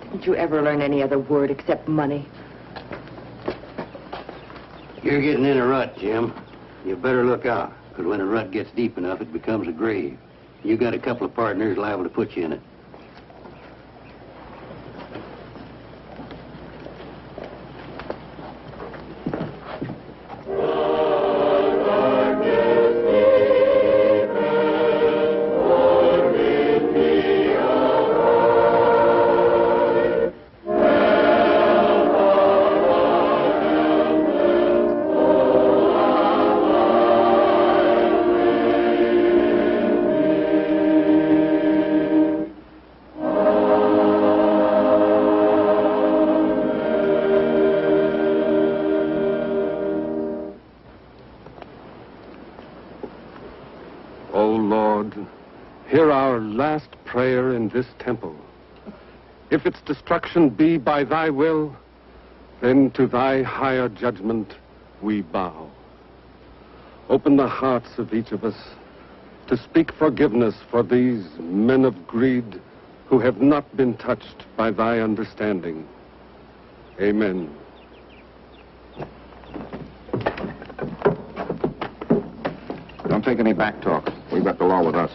Didn't you ever learn any other word except money? You're getting in a rut, Jim. You better look out, because when a rut gets deep enough, it becomes a grave. You got a couple of partners liable to put you in it. Hear our last prayer in this temple. If its destruction be by thy will, then to thy higher judgment we bow. Open the hearts of each of us to speak forgiveness for these men of greed who have not been touched by thy understanding. Amen. Don't take any back talk. We've got the law with us.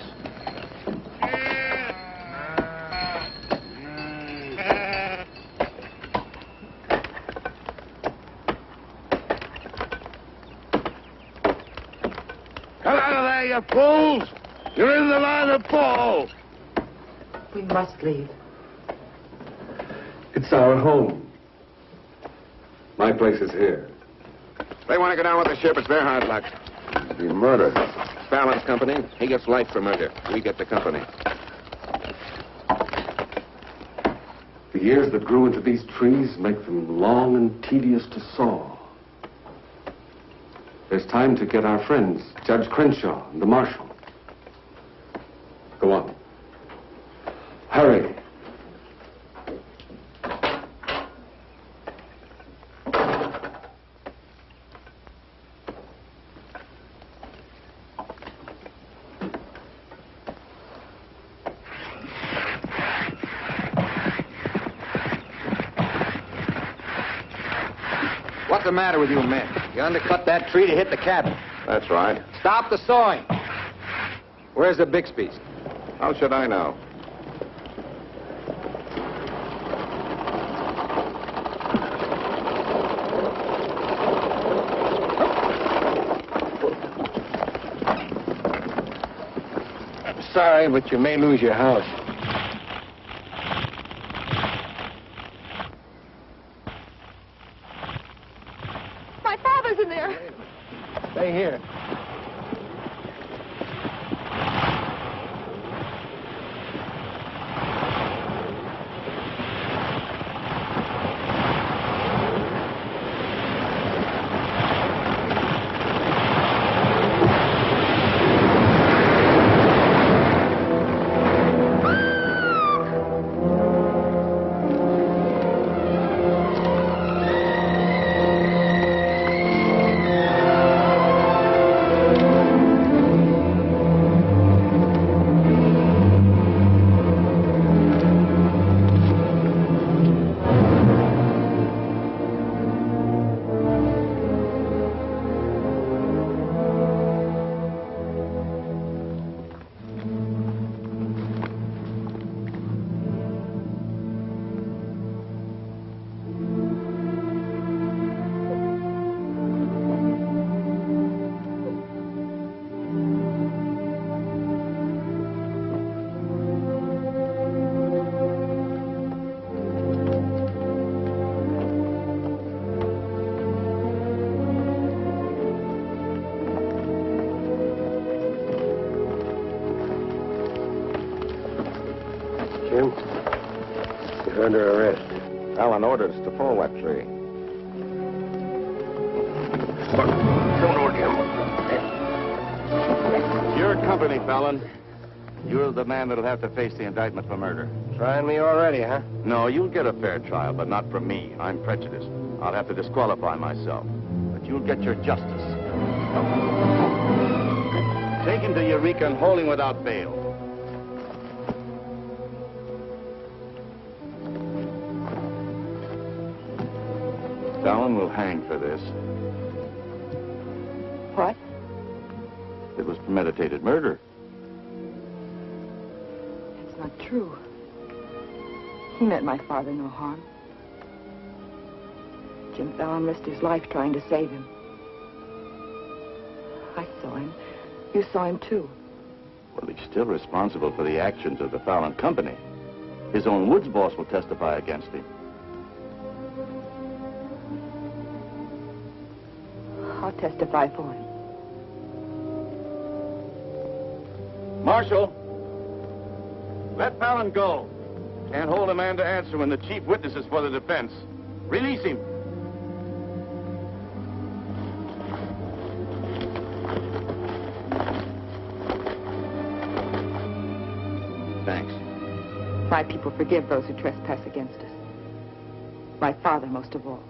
Come out of there, you fools! You're in the line of fall! We must leave. It's our home. My place is here. They want to go down with the ship. It's their hard luck. The murder. Fallon's company. He gets life for murder. We get the company. The years that grew into these trees make them long and tedious to saw. There's time to get our friends, Judge Crenshaw and the marshal. Go on. Hurry. What's the matter with you men? You undercut that tree to hit the cabin. That's right. Stop the sawing. Where's the Bixbys? How should I know? Sorry, but you may lose your house. My father's in there. Stay here. Jim, you're under arrest. Fallon ordered us to pull that tree. Don't order him. Your company, Fallon. You're the man that'll have to face the indictment for murder. Trying me already, huh? No, you'll get a fair trial, but not from me. I'm prejudiced. I'll have to disqualify myself. But you'll get your justice. Taken to Eureka and holding without bail. Fallon will hang for this. What? It was premeditated murder. That's not true. He meant my father no harm. Jim Fallon risked his life trying to save him. I saw him. You saw him, too. Well, he's still responsible for the actions of the Fallon Company. His own woods boss will testify against him. I'll testify for him. Marshal, let Fallon go. Can't hold a man to answer when the chief witness is for the defense. Release him. Thanks. My people forgive those who trespass against us. My father most of all.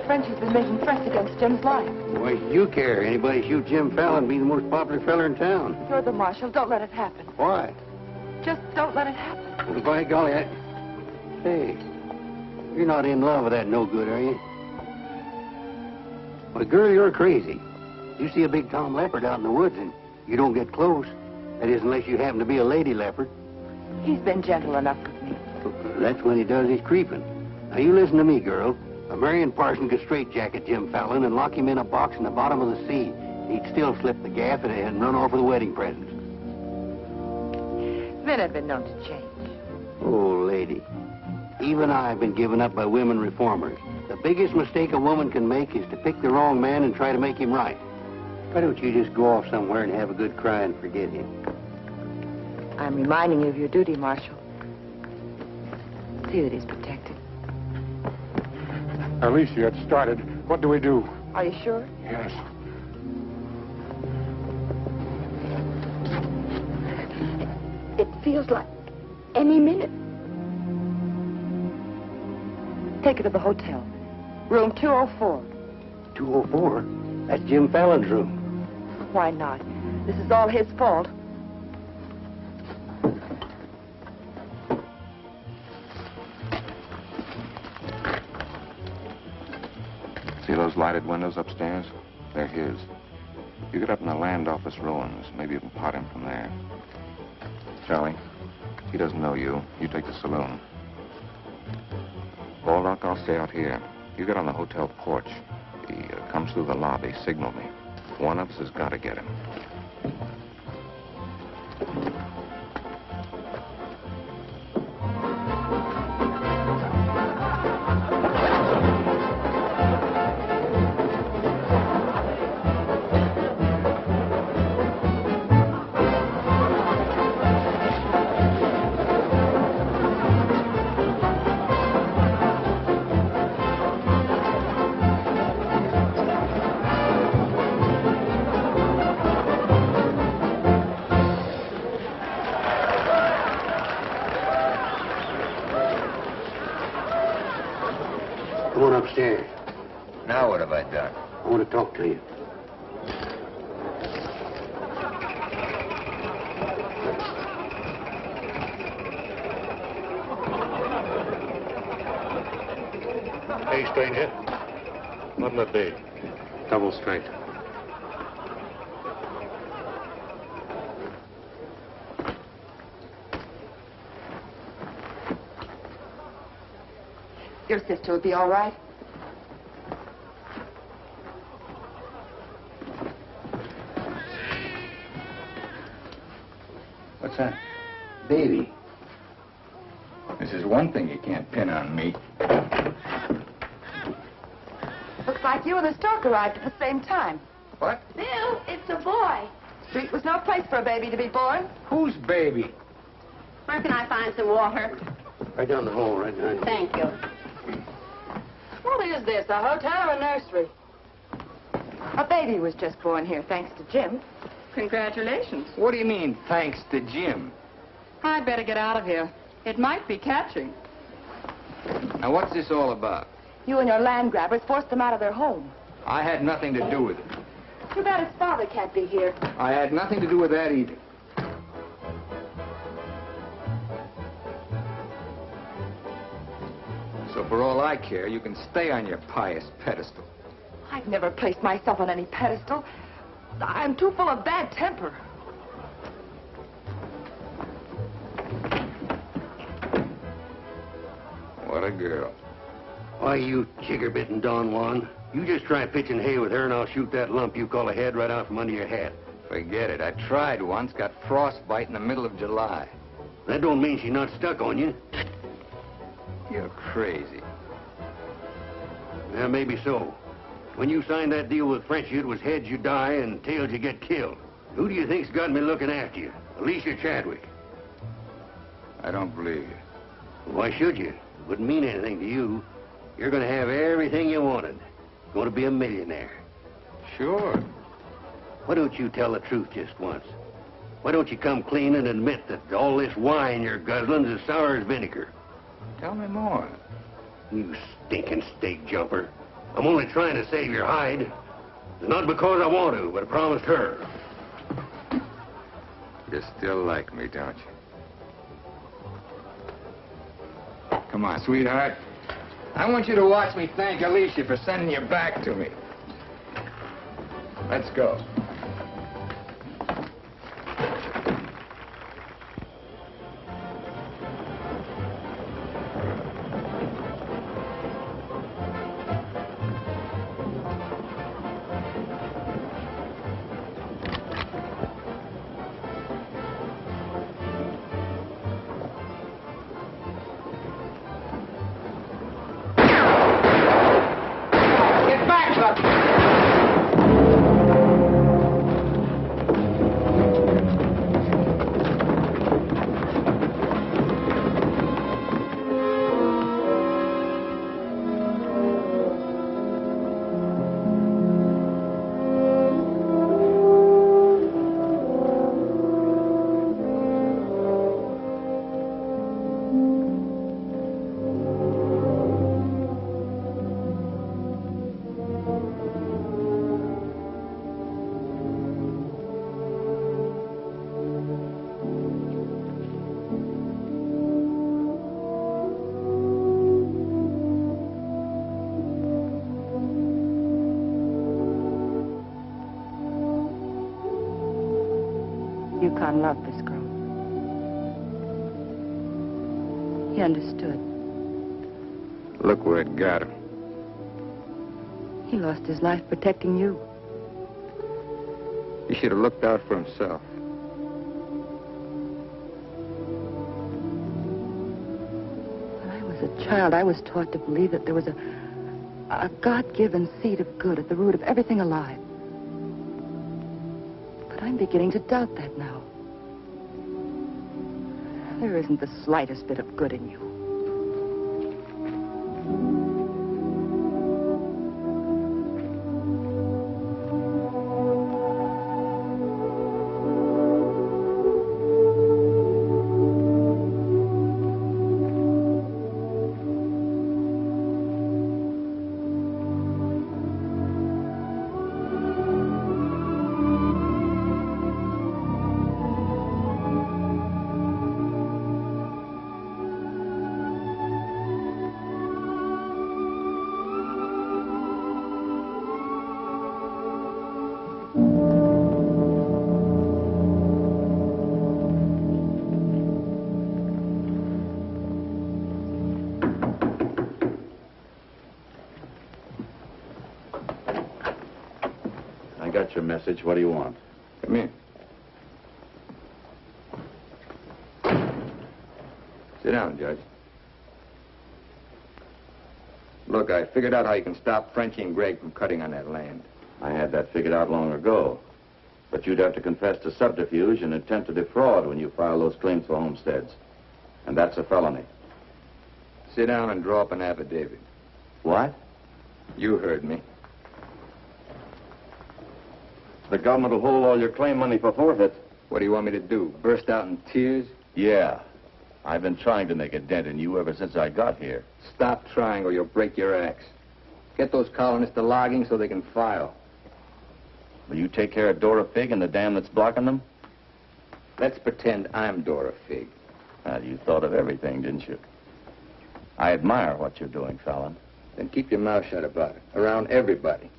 Frenchie's been making threats against Jim's life. Why should you care? Anybody shoot Jim Fallon, be the most popular fella in town. You're the marshal. Don't let it happen. Why? Just don't let it happen. Well, by golly, Hey, you're not in love with that no-good, are you? Well, girl, you're crazy. You see a big tom leopard out in the woods, and You don't get close. That is, unless you happen to be a lady leopard. He's been gentle enough with me. That's when he does his creeping. Now, you listen to me, girl. A Marion Parson could straitjacket Jim Fallon and lock him in a box in the bottom of the sea. He'd still slip the gaff and run off with the wedding presents. Men have been known to change. Oh, lady. Even I've been given up by women reformers. The biggest mistake a woman can make is to pick the wrong man and try to make him right. Why don't you just go off somewhere and have a good cry and forget him? I'm reminding you of your duty, Marshal. See that he's protected. Alicia, it started. What do we do? Are you sure? Yes. It feels like any minute. Take her to the hotel. Room 204. 204? That's Jim Fallon's room. Why not? This is all his fault. See those lighted windows upstairs? They're his. You get up in the land office ruins. Maybe you can pot him from there. Charlie, he doesn't know you. You take the saloon. Baldock, I'll stay out here. You get on the hotel porch. He comes through the lobby. Signal me. One of us has got to get him. Come on upstairs. Now what have I done? I want to talk to you. Hey, stranger. What'll it be? Double strength. Your sister will be all right. What's that? Baby. This is one thing you can't pin on me. Looks like you and the stork arrived at the same time. What? Bill, it's a boy. Street was no place for a baby to be born. Whose baby? Where can I find some water? Right down the hall, right behind you. Thank you. What is this, a hotel or a nursery? A baby was just born here, thanks to Jim. Congratulations. What do you mean, thanks to Jim? I'd better get out of here. It might be catching. Now, what's this all about? You and your land grabbers forced them out of their home. I had nothing to do with it. Too bad his father can't be here. I had nothing to do with that either. So for all I care, you can stay on your pious pedestal. I've never placed myself on any pedestal. I'm too full of bad temper. What a girl. Why, you chigger-bitten Don Juan. You just try pitching hay with her and I'll shoot that lump you call a head right out from under your hat. Forget it. I tried once, got frostbite in the middle of July. That don't mean she's not stuck on you. You're crazy. Yeah, maybe so. When you signed that deal with Frenchy, it was heads you die and tails you get killed. Who do you think's got me looking after you? Alicia Chadwick. I don't believe you. Why should you? It wouldn't mean anything to you. You're going to have everything you wanted. Going to be a millionaire. Sure. Why don't you tell the truth just once? Why don't you come clean and admit that all this wine you're guzzling's as sour as vinegar? Tell me more. You stinking steak jumper. I'm only trying to save your hide. It's not because I want to, but I promised her. You still like me, don't you? Come on, sweetheart. I want you to watch me thank Alicia for sending you back to me. Let's go. Yukon loved this girl. He understood. Look where it got him. He lost his life protecting you. He should have looked out for himself. When I was a child, I was taught to believe that there was a God-given seed of good at the root of everything alive. But I'm beginning to doubt that now. There isn't the slightest bit of good in you. Got your message. What do you want? Come in. Sit down, Judge. Look, I figured out how you can stop Frenchie and Greg from cutting on that land. I had that figured out long ago. But you'd have to confess to subterfuge and attempt to defraud when you file those claims for homesteads. And that's a felony. Sit down and draw up an affidavit. What? You heard me. The government will hold all your claim money for forfeit. What do you want me to do? Burst out in tears? Yeah. I've been trying to make a dent in you ever since I got here. Stop trying or you'll break your axe. Get those colonists to logging so they can file. Will you take care of Dora Fig and the dam that's blocking them? Let's pretend I'm Dora Fig. Well, you thought of everything, didn't you? I admire what you're doing, Fallon. Then keep your mouth shut about it. Around everybody.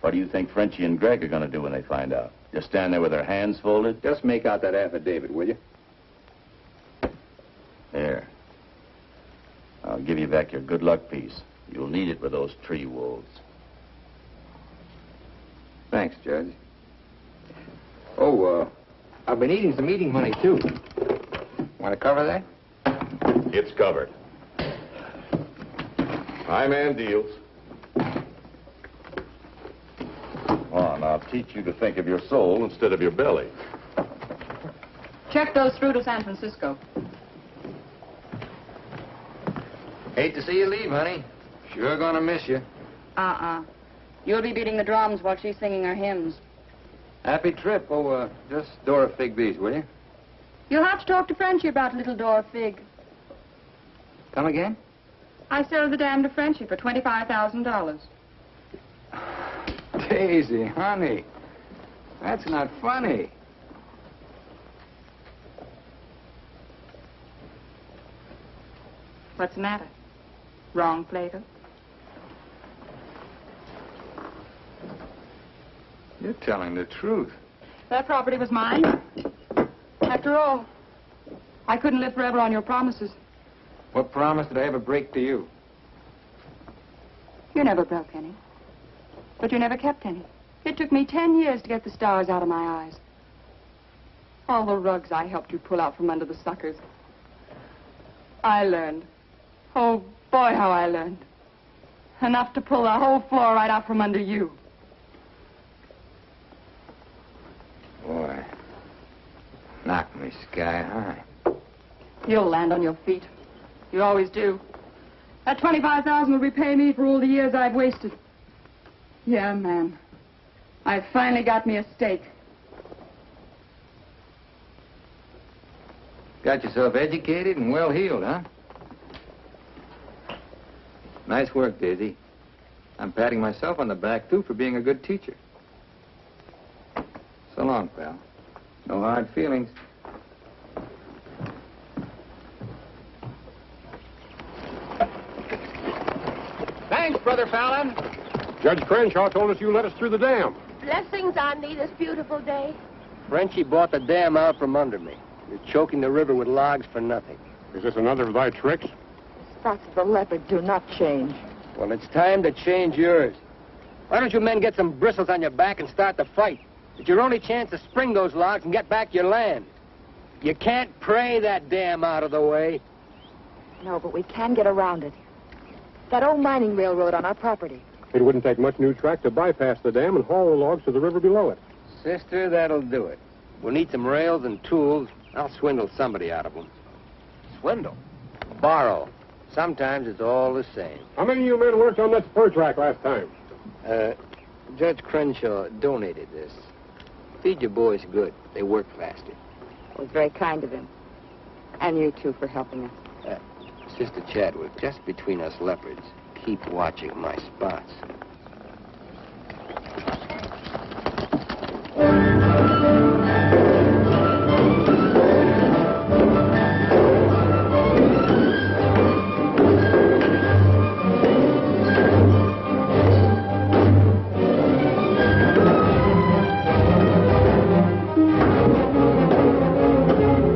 What do you think Frenchie and Greg are going to do when they find out? Just stand there with their hands folded? Just make out that affidavit, will you? There. I'll give you back your good luck piece. You'll need it with those tree wolves. Thanks, Judge. Oh, I've been eating some eating money, too. Want to cover that? It's covered. My man deals. On, I'll teach you to think of your soul instead of your belly. Check those through to San Francisco. Hate to see you leave, honey. Sure gonna miss you. You'll be beating the drums while she's singing her hymns. Happy trip. Oh, just Dora Fig these, will you? You'll have to talk to Frenchie about little Dora Fig. Come again? I sold the dam to Frenchie for $25,000. Daisy, honey. That's not funny. What's the matter? Wrong, Plato? You're telling the truth. That property was mine. After all, I couldn't live forever on your promises. What promise did I ever break to you? You never broke any. But you never kept any. It took me 10 years to get the stars out of my eyes. All the rugs I helped you pull out from under the suckers. I learned. Oh, boy, how I learned. Enough to pull the whole floor right out from under you. Boy, knocked me sky high. You'll land on your feet. You always do. That $25,000 will repay me for all the years I've wasted. Yeah, man. I finally got me a stake. Got yourself educated and well-heeled, huh? Nice work, Daisy. I'm patting myself on the back, too, for being a good teacher. So long, pal. No hard feelings. Thanks, Brother Fallon. Judge Crenshaw told us you let us through the dam. Blessings on thee this beautiful day. Frenchie bought the dam out from under me. You're choking the river with logs for nothing. Is this another of thy tricks? Spots of the leopard do not change. Well, it's time to change yours. Why don't you men get some bristles on your back and start the fight? It's your only chance to spring those logs and get back your land. You can't pray that dam out of the way. No, but we can get around it. That old mining railroad on our property. It wouldn't take much new track to bypass the dam and haul the logs to the river below it. Sister, that'll do it. We'll need some rails and tools. I'll swindle somebody out of them. Swindle? Borrow. Sometimes it's all the same. How many of you men worked on that spur track last time? Judge Crenshaw donated this. Feed your boys good. They work faster. It was very kind of him. And you, too, for helping us. Sister Chadwick, just between us leopards, keep watching my spots.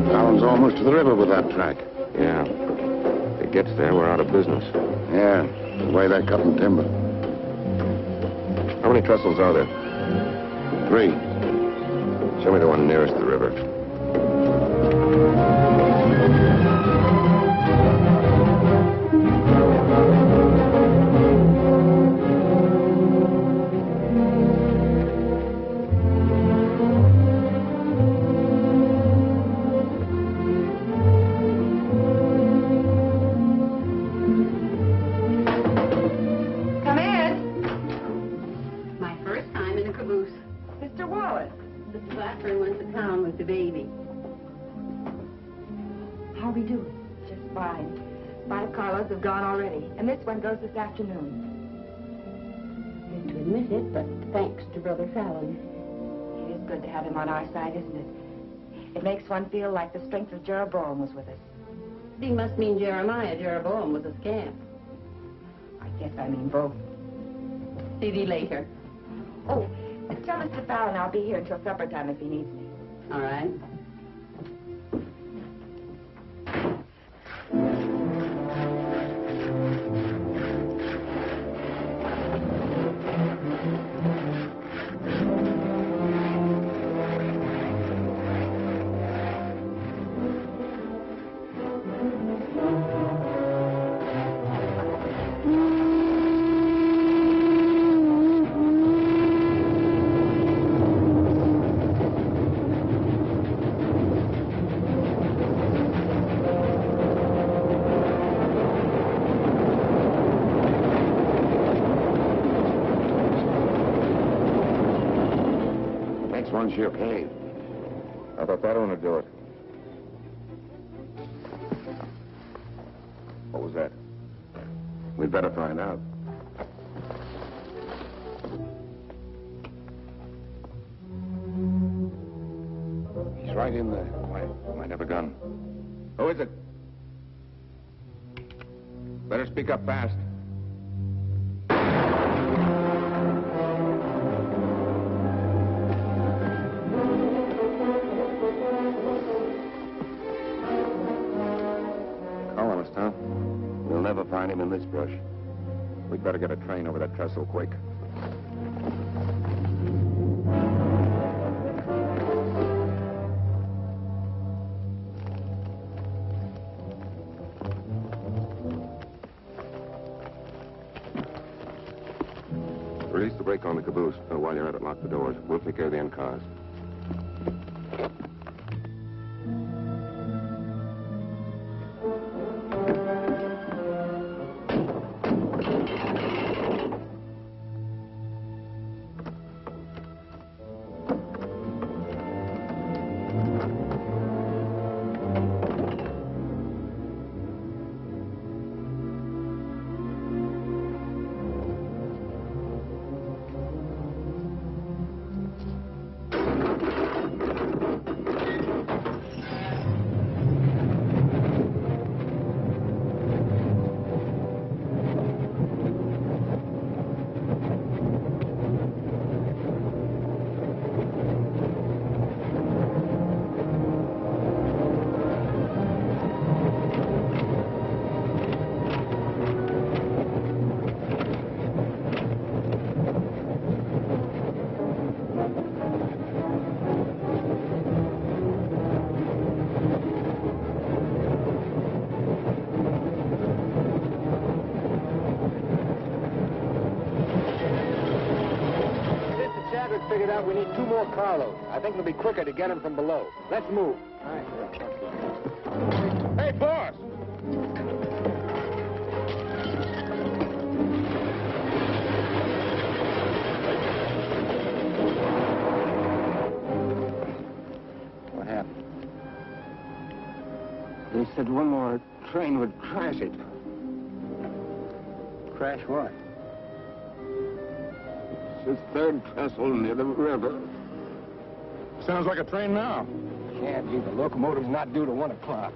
Fallon's almost to the river with that track. Yeah. If it gets there, we're out of business. Yeah, the way they're cutting timber. How many trestles are there? 3. Show me the one nearest the river. Goes this afternoon. Hate to admit it, but thanks to Brother Fallon. It is good to have him on our side, isn't it? It makes one feel like the strength of Jeroboam was with us. He must mean Jeremiah. Jeroboam was a scamp. I guess I mean both. See thee later. Oh, tell Mr. Fallon I'll be here until supper time if he needs me. All right. One sheer cave. I thought that one would do it. What was that? We'd better find out. He's right in there. Might have a gun. Who is it? Better speak up fast. We'll never find him in this brush. We'd better get a train over that trestle quick. Release the brake on the caboose. While you're at it, lock the doors. We'll take care of the end cars. figured out we need 2 more carloads. I think it'll be quicker to get them from below. Let's move. All right. Hey, boss! What happened? They said one more train would crash it. Crash what? It's the 3rd trestle near the river. Sounds like a train now. Can't be. The locomotive's not due to 1 o'clock.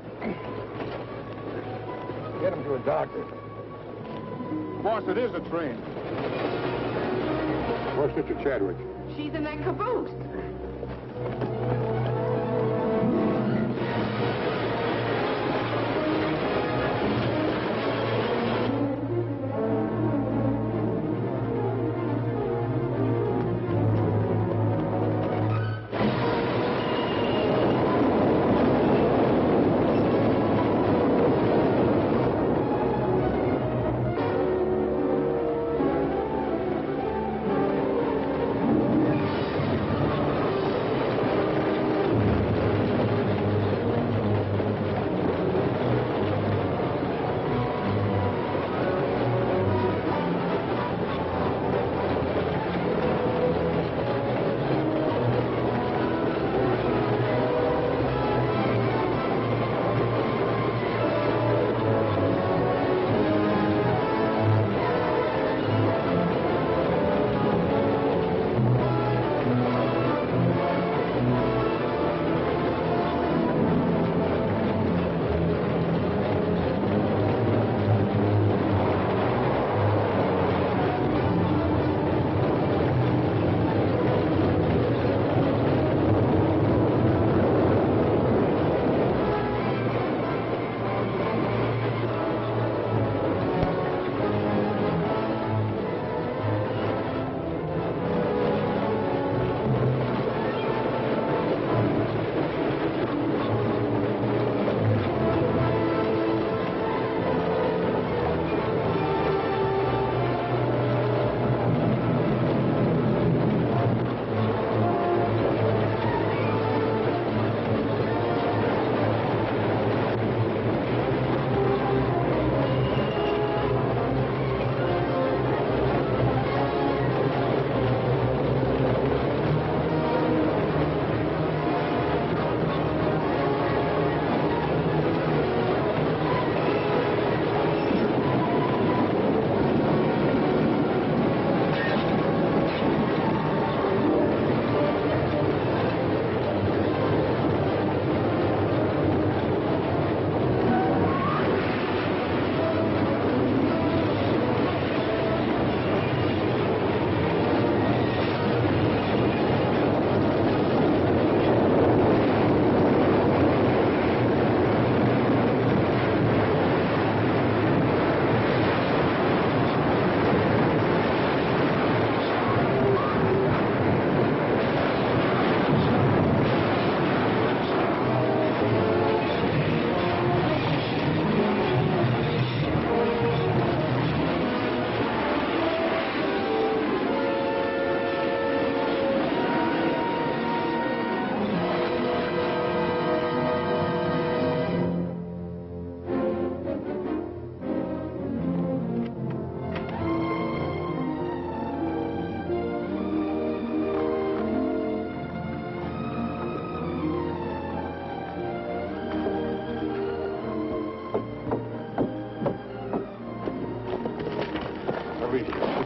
Get him to a doctor. Boss, it is a train. Where's Sister Chadwick? She's in that caboose.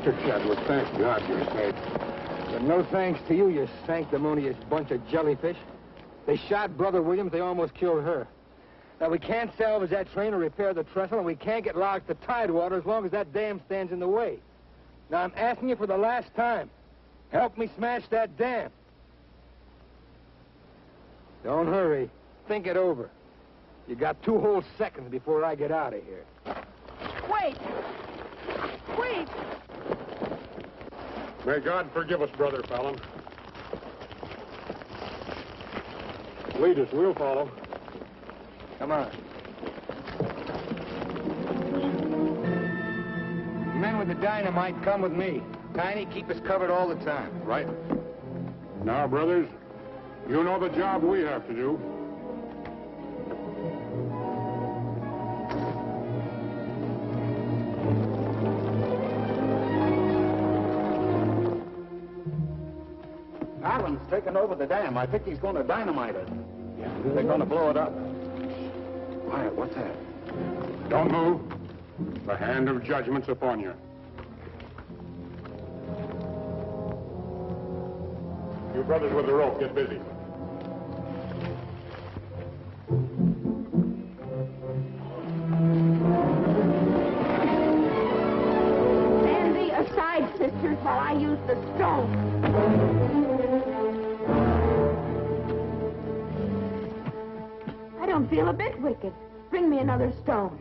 Mr. Chadwick, thank God you're safe. But no thanks to you, you sanctimonious bunch of jellyfish. They shot Brother Williams, they almost killed her. Now, we can't salvage that train or repair the trestle, and we can't get locked to tidewater as long as that dam stands in the way. Now, I'm asking you for the last time. Help me smash that dam. Don't hurry. Think it over. You got 2 whole seconds before I get out of here. Wait! Wait! May God forgive us, Brother Fallon. Lead us, we'll follow. Come on. Men with the dynamite, come with me. Tiny, keep us covered all the time. Right. Now, brothers, you know the job we have to do. Fallon's taken over the dam. I think he's going to dynamite it. Yeah, they're going to blow it up. Quiet, what's that? Don't move. The hand of judgment's upon you. You brothers with the rope, get busy. Stand thee aside, sisters, while I use the stone. I don't feel a bit wicked. Bring me another stone.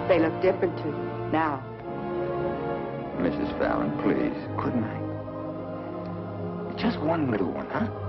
They look different to you now. Mrs. Fallon, please, couldn't I? Just one little one, huh?